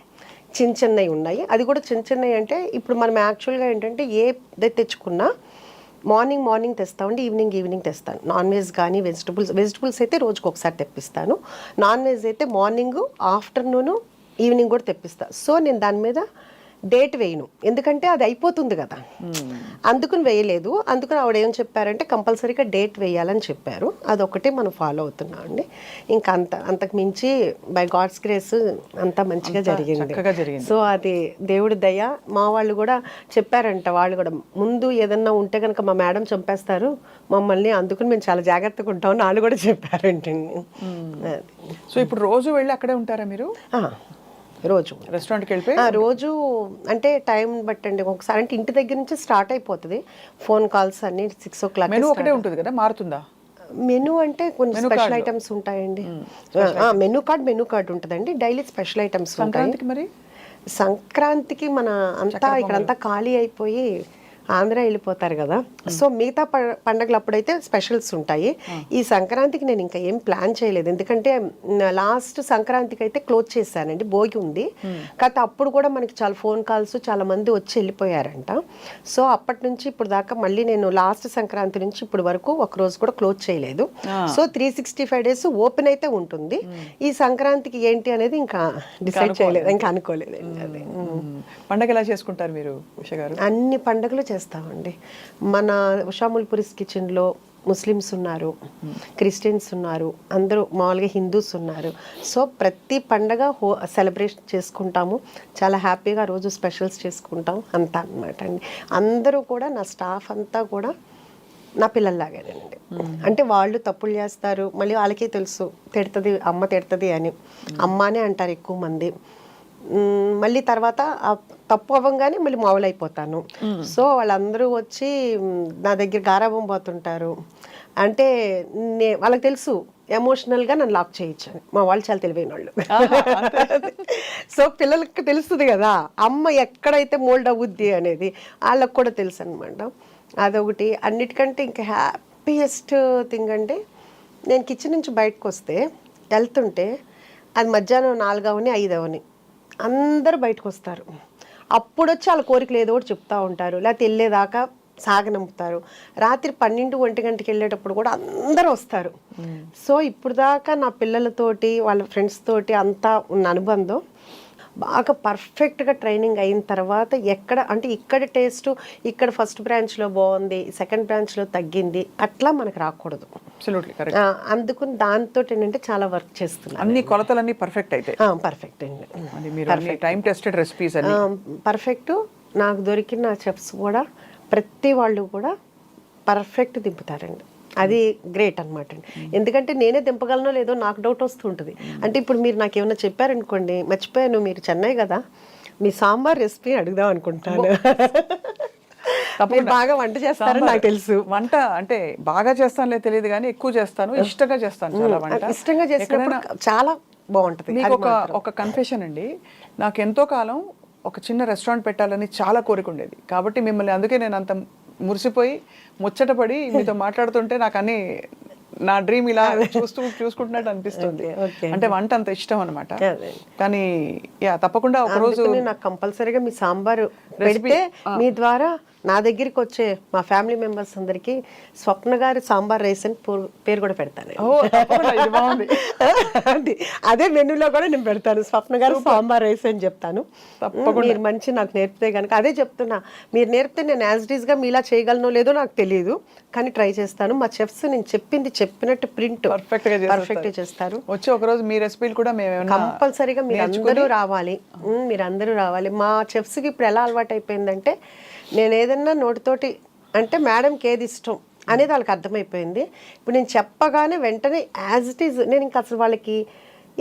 చిన్నవి ఉన్నాయి. అది కూడా చిన్నవి అంటే ఇప్పుడు మనం యాక్చువల్గా ఏంటంటే ఏది తెచ్చుకున్నా మార్నింగ్ తెస్తామండి, ఈవినింగ్ తెస్తాను. నాన్ వెజ్ కానీ వెజిటబుల్స్ అయితే రోజుకి ఒకసారి తెప్పిస్తాను. నాన్ వెజ్ అయితే మార్నింగ్, ఆఫ్టర్నూను, ఈవినింగ్ కూడా తెప్పిస్తాను. సో నేను దాని మీద డేట్ వేయను, ఎందుకంటే అది అయిపోతుంది కదా, అందుకుని వేయలేదు. అందుకని ఆవిడ ఏం చెప్పారంటే కంపల్సరీగా డేట్ వేయాలని చెప్పారు. అదొకటి మనం ఫాలో అవుతున్నాం అండి. ఇంకా అంతకు మించి బై గాడ్స్ గ్రేస్ అంతా మంచిగా జరిగింది. సో అది దేవుడి దయ. మా వాళ్ళు కూడా చెప్పారంట, వాళ్ళు కూడా ముందు ఏదన్నా ఉంటే కనుక మా మేడం చంపేస్తారు మమ్మల్ని, అందుకని మేము చాలా జాగ్రత్తగా ఉంటామని వాళ్ళు కూడా చెప్పారంటండి. సో ఇప్పుడు రోజు వెళ్ళి అక్కడే ఉంటారా మీరు? రోజు రెస్టారెంట్కి వెళ్ళిపోయి రోజు అంటే టైం బట్టండి. ఒకసారి అంటే ఇంటి దగ్గర నుంచి స్టార్ట్ అయిపోతుంది ఫోన్ కాల్స్ అన్ని. 6 o'clock మెనూ ఒకటే ఉంటుంది కదా, మారుతుందా? మెనూ అంటే కొన్ని స్పెషల్ ఐటమ్స్ ఉంటాయండి. మెనూ కార్డ్ ఉంటుందండి. డైలీ స్పెషల్ ఐటమ్స్ ఉంటాయి. మరి సంక్రాంతికి మన అంతా ఇక్కడంతా ఖాళీ అయిపోయి ఆంధ్ర వెళ్ళిపోతారు కదా. సో మిగతా పండగలు అప్పుడైతే స్పెషల్స్ ఉంటాయి. ఈ సంక్రాంతికి నేను ఇంకా ఏం ప్లాన్ చేయలేదు, ఎందుకంటే లాస్ట్ సంక్రాంతికి అయితే క్లోజ్ చేశానండి, భోగి ఉంది. కాకపోతే అప్పుడు కూడా మనకి చాలా ఫోన్ కాల్స్, చాలా మంది వచ్చి వెళ్ళిపోయారంట. సో అప్పటి నుంచి ఇప్పుడు దాకా మళ్ళీ నేను లాస్ట్ సంక్రాంతి నుంచి ఇప్పుడు వరకు ఒక రోజు కూడా క్లోజ్ చేయలేదు. సో 365 days ఓపెన్ అయితే ఉంటుంది. ఈ సంక్రాంతికి ఏంటి అనేది ఇంకా డిసైడ్ చేయలేదు, ఇంకా అనుకోలేదు. అదే పండగ ఎలా చేసుకుంటారు మీరు ఉష గారు? అన్ని పండుగలు చేస్తామండి. మన ఉషాముల్పురిస్ కిచెన్లో ముస్లిమ్స్ ఉన్నారు, క్రిస్టియన్స్ ఉన్నారు, అందరూ మామూలుగా హిందూస్ ఉన్నారు. సో ప్రతి పండగ సెలబ్రేట్ చేసుకుంటాము, చాలా హ్యాపీగా రోజు స్పెషల్స్ చేసుకుంటాం అంతా అనమాట అండి. అందరూ కూడా నా స్టాఫ్ అంతా కూడా నా పిల్లల్లాగానండి. అంటే వాళ్ళు తప్పులు చేస్తారు, మళ్ళీ వాళ్ళకే తెలుసు తిడుతుంది, అమ్మ తిడుతుంది అని, అమ్మనే అంటారు ఎక్కువ మంది. మళ్ళీ తర్వాత తప్పు అవ్వగానే మళ్ళీ మామూలు అయిపోతాను. సో వాళ్ళందరూ వచ్చి నా దగ్గర గారాబం పోతుంటారు. అంటే వాళ్ళకి తెలుసు ఎమోషనల్గా నన్ను లాక్ చేయొచ్చు అని. మా వాళ్ళు చాలా తెలివైన వాళ్ళు. సో పిల్లలకి తెలుస్తుంది కదా అమ్మ ఎక్కడైతే మోల్డ్ అవుద్ది అనేది, వాళ్ళకి కూడా తెలుసు అనమాట. అదొకటి. అన్నిటికంటే ఇంకా హ్యాపీయెస్ట్ థింగ్ అంటే, నేను కిచెన్ నుంచి బయటకు వస్తే వెళ్తుంటే అది మధ్యాహ్నం 4 అవని 5 అవని అందరూ బయటకు వస్తారు. అప్పుడు వచ్చి వాళ్ళ కోరికలు ఏదో ఒకటి చెప్తూ ఉంటారు, లేకపోతే వెళ్ళేదాకా సాగనంపుతారు. రాత్రి 12-1 గంటకి వెళ్ళేటప్పుడు కూడా అందరూ వస్తారు. సో ఇప్పుడు దాకా నా పిల్లలతోటి వాళ్ళ ఫ్రెండ్స్ తోటి అంతా ఉన్న అనుబంధం బాగా పర్ఫెక్ట్గా ట్రైనింగ్ అయిన తర్వాత ఎక్కడ అంటే ఇక్కడ టేస్ట్ ఇక్కడ ఫస్ట్ బ్రాంచ్లో బాగుంది, సెకండ్ బ్రాంచ్లో తగ్గింది, అట్లా మనకు రాకూడదు. అందుకని దాంతో ఏంటంటే చాలా వర్క్ చేస్తున్నాను. అన్ని కొలతలన్నీ పర్ఫెక్ట్ అయితే పర్ఫెక్ట్ అండి. Time tested recipes perfect. నాకు దొరికిన చెఫ్స్ కూడా ప్రతి వాళ్ళు కూడా పర్ఫెక్ట్ దింపుతారండి. అది గ్రేట్ అనమాట అండి. ఎందుకంటే నేనే దింపగలనో లేదో నాకు డౌట్ వస్తుంటుంది. అంటే ఇప్పుడు మీరు నాకు ఏమైనా చెప్పారనుకోండి, మర్చిపోయాను, మీరు చెన్నై కదా, మీ సాంబార్ రెసిపీ అడుగుదాం అనుకుంటాను. బాగా వంట చేస్తారని నాకు తెలుసు. వంట అంటే బాగా చేస్తానులే తెలియదు కానీ ఎక్కువ చేస్తాను, ఇష్టంగా చేస్తాను. చాలా వంట ఇష్టంగా చేసినప్పుడు చాలా బాగుంటుంది. మీకు ఒక కన్ఫెషన్ అండి, నాకు ఎంతో కాలం ఒక చిన్న రెస్టారెంట్ పెట్టాలని చాలా కోరిక ఉండేది. కాబట్టి మిమ్మల్ని అందుకే నేను అంత మురిసిపోయి ముచ్చటపడి మీతో మాట్లాడుతుంటే నాకు అన్ని నా డ్రీమ్ ఇలా చూసుకుంటున్నట్టు అనిపిస్తుంది. Okay. అంటే వంట అంత ఇష్టం అనమాట. అదే. కానీ తప్పకుండా ఒక రోజు అందుకని నాకు కంపల్సరీగా మీ సాంబారు పెడితే మీ ద్వారా నా దగ్గరికి వచ్చే మా ఫ్యామిలీ మెంబర్స్ అందరికి స్వప్న గారి సాంబార్ రైస్ అని పేరు కూడా పెడతాను. తప్పకుండా, ఇది బాగుంది. అదే మెనూలో కూడా నేను పెడతాను, స్వప్న గారు సాంబార్ రైస్ అని చెప్తాను. మీరు మంచి నాకు నేర్పితే కనుక అదే చెప్తున్నా, మీరు నేర్పితే నేను యాజ్ ఇట్ ఈస్ గా మీలా చేయగలనో లేదో నాకు తెలియదు, కానీ ట్రై చేస్తాను. మా చెఫ్స్ నేను చెప్పినట్టు ప్రింట్ పర్ఫెక్ట్ గా చేస్తారు. వచ్చి ఒక రోజు మీ రెసిపీలు కూడా మేము కంపల్సరీగా మీరు అందరూ రావాలి. మీరందరూ రావాలి. మా చెఫ్స్కి ఇప్పుడు ఎలా అలవాటు అయిపోయిందంటే, నేను ఏదన్నా నోటితోటి అంటే మేడంకి ఏది ఇష్టం అనేది వాళ్ళకి అర్థమైపోయింది. ఇప్పుడు నేను చెప్పగానే వెంటనే యాజ్ ఇట్ ఈజ్, నేను ఇంకా అసలు వాళ్ళకి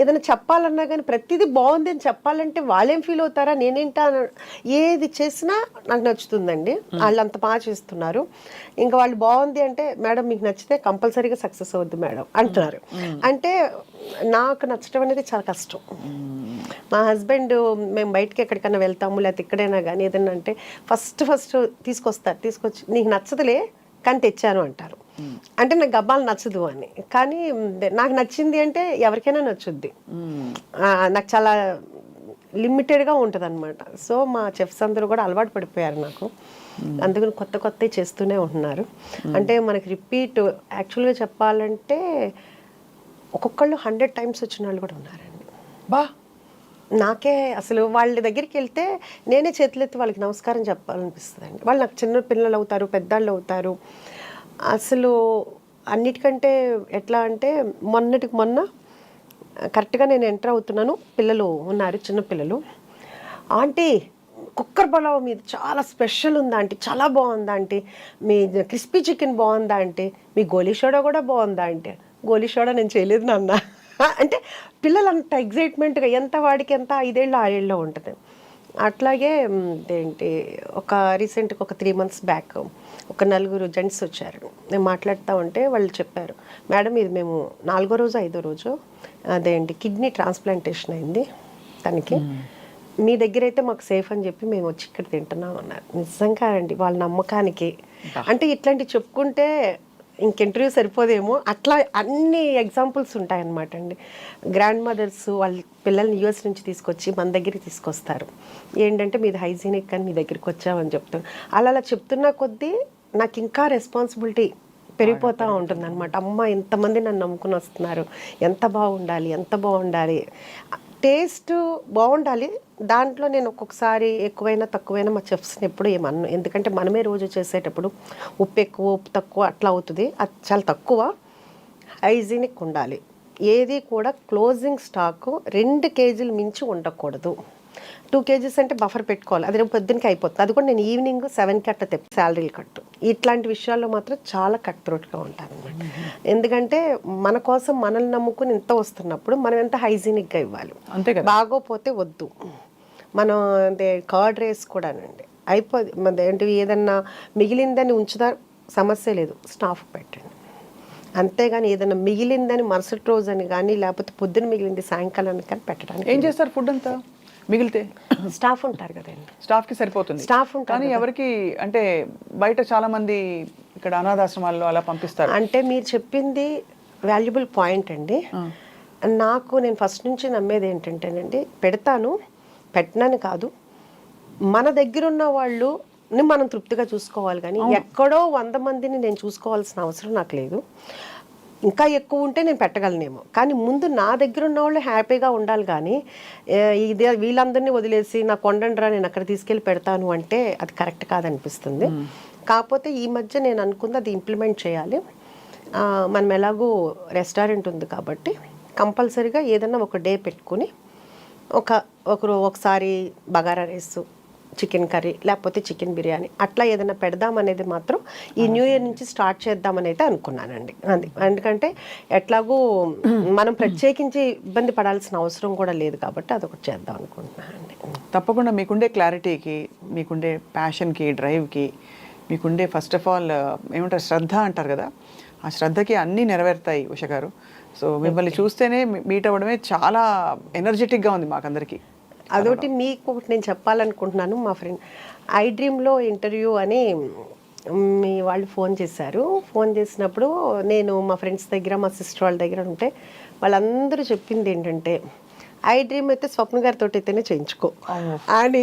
ఏదైనా చెప్పాలన్నా కానీ ప్రతిదీ బాగుంది అని చెప్పాలంటే వాళ్ళేం ఫీల్ అవుతారా, నేనేంటా, ఏది చేసినా నాకు నచ్చుతుందండి. వాళ్ళు అంత బాగా చేస్తున్నారు. ఇంకా వాళ్ళు బాగుంది అంటే, మేడం మీకు నచ్చితే కంపల్సరీగా సక్సెస్ అవుద్ది మేడం అంటున్నారు. అంటే నాకు నచ్చడం అనేది చాలా కష్టం. మా హస్బెండ్ మేము బయటకి ఎక్కడికైనా వెళ్తాము లేకపోతే ఎక్కడైనా కానీ ఏదైనా అంటే ఫస్ట్ తీసుకొచ్చి నీకు నచ్చదులే కానీ తెచ్చాను అంటారు. అంటే నాకు గబ్బాలు నచ్చదు అని, కానీ నాకు నచ్చింది అంటే ఎవరికైనా నచ్చుద్ది. నాకు చాలా లిమిటెడ్గా ఉంటుంది అనమాట. సో మా చెఫ్స్ అందరూ కూడా అలవాటు పడిపోయారు నాకు. అందుకని కొత్తవి చేస్తూనే ఉంటున్నారు. అంటే మనకి రిపీట్ యాక్చువల్గా చెప్పాలంటే ఒక్కొక్కళ్ళు 100 times వచ్చిన వాళ్ళు కూడా ఉన్నారండి. నాకే అసలు వాళ్ళ దగ్గరికి వెళ్తే నేనే చేతులెత్తి వాళ్ళకి నమస్కారం చెప్పాలనిపిస్తుంది అండి. వాళ్ళు నాకు చిన్న పిల్లలు అవుతారు, పెద్దాళ్ళు అవుతారు. అసలు అన్నిటికంటే ఎట్లా అంటే మొన్న కరెక్ట్గా నేను ఎంటర్ అవుతున్నాను, పిల్లలు ఉన్నారు, చిన్న పిల్లలు. ఆంటీ కుక్కర్ పలావ్ మీద చాలా స్పెషల్ ఉందా ఆంటీ, చాలా బాగుందా ఆంటీ, మీ క్రిస్పీ చికెన్ బాగుందా ఆంటీ, మీ గోలీ సోడా కూడా బాగుందా అంటే, గోలీ సోడా నేను చేయలేదు నాన్న అంటే పిల్లలు అంత ఎగ్జైట్మెంట్గా, ఎంత వాడికి ఎంత 5 ఏళ్ళు 6 ఏళ్ళలో ఉంటుంది. అట్లాగే ఒక రీసెంట్గా ఒక 3 months బ్యాక్ ఒక 4 జెంట్స్ వచ్చారు. నేను మాట్లాడుతూ ఉంటే వాళ్ళు చెప్పారు, మేడం ఇది మేము 4వ రోజు 5వ రోజు కిడ్నీ ట్రాన్స్ప్లాంటేషన్ అయింది తనకి, మీ దగ్గర అయితే మాకు సేఫ్ అని చెప్పి మేము వచ్చి ఇక్కడ తింటున్నాం అన్నారు. నిజంగా అండి, వాళ్ళ నమ్మకానికి. అంటే ఇట్లాంటివి చెప్పుకుంటే ఇంక ఇంటర్వ్యూ సరిపోదేమో, అట్లా అన్ని ఎగ్జాంపుల్స్ ఉంటాయన్నమాట అండి. గ్రాండ్ మదర్స్ వాళ్ళ పిల్లల్ని US నుంచి తీసుకొచ్చి మన దగ్గరికి తీసుకొస్తారు. ఏంటంటే మీది హైజీనిక్ అని మీ దగ్గరికి వచ్చామని చెప్తారు. అలా చెప్తున్న కొద్దీ నాకు ఇంకా రెస్పాన్సిబిలిటీ పెరిగిపోతూ ఉంటుంది అనమాట. అమ్మ ఎంతమంది నన్ను నమ్ముకుని వస్తున్నారు, ఎంత బాగుండాలి, టేస్ట్ బాగుండాలి. దాంట్లో నేను ఒక్కొక్కసారి ఎక్కువైనా తక్కువైనా మా చెఫ్స్ని ఎప్పుడు ఏమన్నా, ఎందుకంటే మనమే రోజు చేసేటప్పుడు ఉప్పు ఎక్కువ ఉప్పు తక్కువ అట్లా అవుతుంది. అది చాలా తక్కువ. హైజీనిక్ ఉండాలి. ఏది కూడా క్లోజింగ్ స్టాక్ 2 kgs మించి ఉండకూడదు. 2 kgs అంటే బఫర్ పెట్టుకోవాలి. అది రేపు పొద్దునకి అయిపోతుంది. అది కూడా నేను ఈవినింగ్ 7కి అట్లా తెప్పి శాలరీలు కట్టు. ఇట్లాంటి విషయాల్లో మాత్రం చాలా కట్ త్రోట్గా ఉంటాను అనమాట. ఎందుకంటే మన కోసం మనల్ని నమ్ముకుని ఇంత వస్తున్నప్పుడు మనం ఎంత హైజీనిక్గా ఇవ్వాలి. అంతే కదా. బాగోపోతే వద్దు. మనం కర్డ్ రైస్ కూడానండి అయిపోయింది, ఏదన్నా మిగిలిందని ఉంచుదా సమస్య లేదు, స్టాఫ్ పెట్టండి. అంతేగాని ఏదైనా మిగిలిందని మరుసటి రోజు అని కానీ లేకపోతే పొద్దున మిగిలింది సాయంకాలానికి కానీ పెట్టడానికి. ఏం చేస్తారు ఫుడ్ అంతా మిగిలితే? స్టాఫ్ ఉంటారు కదండి, స్టాఫ్కి సరిపోతుంది. స్టాఫ్ ఉంటారు. కానీ ఎవరికి అంటే బయట చాలా మంది ఇక్కడ అనాథాశ్రమాల్లో అలా పంపిస్తారు. అంటే మీరు చెప్పింది వాల్యుబుల్ పాయింట్ అండి. నాకు నేను ఫస్ట్ నుంచి నమ్మేది ఏంటంటేనండి, పెట్టనని కాదు, మన దగ్గర ఉన్న వాళ్ళు మనం తృప్తిగా చూసుకోవాలి. కానీ ఎక్కడో 100 మందిని నేను చూసుకోవాల్సిన అవసరం నాకు లేదు. ఇంకా ఎక్కువ ఉంటే నేను పెట్టగలనేమో, కానీ ముందు నా దగ్గర ఉన్న వాళ్ళు హ్యాపీగా ఉండాలి. కానీ ఇదే వీళ్ళందరినీ వదిలేసి నా కొండండ్రా నేను అక్కడ తీసుకెళ్ళి పెడతాను అంటే అది కరెక్ట్ కాదనిపిస్తుంది. కాకపోతే ఈ మధ్య నేను అనుకుంది అది ఇంప్లిమెంట్ చేయాలి. మనం ఎలాగూ రెస్టారెంట్ ఉంది కాబట్టి కంపల్సరీగా ఏదన్నా ఒక డే పెట్టుకుని ఒకసారి బగారా రైస్, చికెన్ కర్రీ లేకపోతే చికెన్ బిర్యానీ అట్లా ఏదైనా పెడదామనేది మాత్రం ఈ న్యూ ఇయర్ నుంచి స్టార్ట్ చేద్దామని అయితే అనుకున్నానండి. అది ఎందుకంటే ఎట్లాగూ మనం ప్రత్యేకించి ఇబ్బంది పడాల్సిన అవసరం కూడా లేదు కాబట్టి అదొకటి చేద్దాం అనుకుంటున్నానండి. తప్పకుండా మీకుండే క్లారిటీకి, మీకుండే ప్యాషన్కి, డ్రైవ్కి, మీకుండే ఫస్ట్ ఆఫ్ ఆల్ ఏమంటారు శ్రద్ధ అంటారు కదా, ఆ శ్రద్ధకి అన్నీ నెరవేరుతాయి ఉష గారు. సో మిమ్మల్ని చూస్తేనే మీట్ అవ్వడమే చాలా ఎనర్జెటిక్గా ఉంది మాకందరికీ. అదొకటి మీకు ఒకటి నేను చెప్పాలనుకుంటున్నాను. మా ఫ్రెండ్ ఐ డ్రీమ్లో ఇంటర్వ్యూ అని మీ వాళ్ళు ఫోన్ చేశారు. ఫోన్ చేసినప్పుడు నేను మా ఫ్రెండ్స్ దగ్గర, మా సిస్టర్ వాళ్ళ దగ్గర ఉంటే వాళ్ళందరూ చెప్పింది ఏంటంటే, ఐ డ్రీమ్ అయితే స్వప్న గారితో అయితేనే చేయించుకో అని.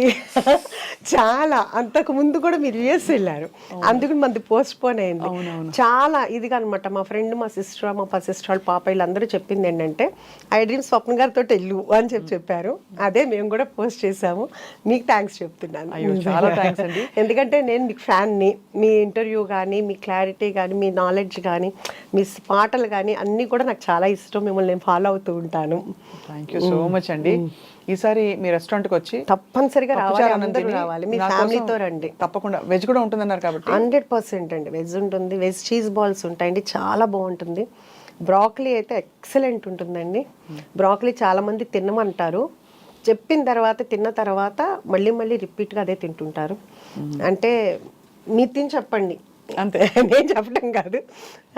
చాలా అంతకు ముందు కూడా మీరు యూఎస్ వెళ్ళారు, అందుకని మనది పోస్ట్ పోన్ అయింది. చాలా ఇదిగా అనమాట. మా ఫ్రెండ్, మా సిస్టర్, మా సిస్టర్ వాళ్ళ పాప వీళ్ళందరూ చెప్పింది ఏంటంటే, ఐ డ్రీమ్ స్వప్న గారితో వెళ్ళు అని చెప్పారు. అదే మేము కూడా పోస్ట్ చేసాము. మీకు థ్యాంక్స్ చెప్తున్నాను. చాలా థ్యాంక్స్ అండి. ఎందుకంటే నేను మీకు ఫ్యాన్ని. మీ ఇంటర్వ్యూ కానీ, మీ క్లారిటీ కానీ, మీ నాలెడ్జ్ కానీ, మీ పాటలు కానీ అన్నీ కూడా నాకు చాలా ఇష్టం. మిమ్మల్ని నేను ఫాలో అవుతూ ఉంటాను. థ్యాంక్ యూ సో మచ్ అండి. ఈసారి మీ రెస్టారెంట్కి వచ్చి తప్పనిసరిగా రావాలి, అందరూ రావాలి. మీ ఫ్యామిలీతో రండి. తప్పకుండా. వెజ్ కూడా ఉంటుందన్నారు కాబట్టి 100% అండి వెజ్ ఉంటుంది. వెజ్ చీజ్ బాల్స్ ఉంటాయండి, చాలా బాగుంటుంది. బ్రాకలీ అయితే ఎక్సలెంట్ ఉంటుందండి. బ్రాకలీ చాలా మంది తినమంటారు, చెప్పిన తర్వాత తిన్న తర్వాత మళ్ళీ మళ్ళీ రిపీట్గా అదే తింటుంటారు. అంటే మీరు తిని చెప్పండి అంతే, నేను చెప్పడం కాదు.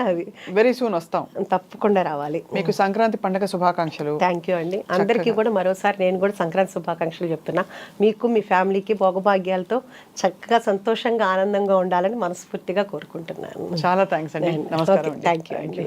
అది వెరీ సూన్ వస్తాం, తప్పకుండా రావాలి. మీకు సంక్రాంతి పండుగ శుభాకాంక్షలు. థ్యాంక్ యూ అండి. అందరికీ కూడా మరోసారి నేను కూడా సంక్రాంతి శుభాకాంక్షలు చెప్తున్నా. మీకు, మీ ఫ్యామిలీకి భోగభాగ్యాలతో చక్కగా సంతోషంగా ఆనందంగా ఉండాలని మనస్ఫూర్తిగా కోరుకుంటున్నాను. చాలా థ్యాంక్స్ అండి. నమస్కారం. థ్యాంక్ యూ అండి.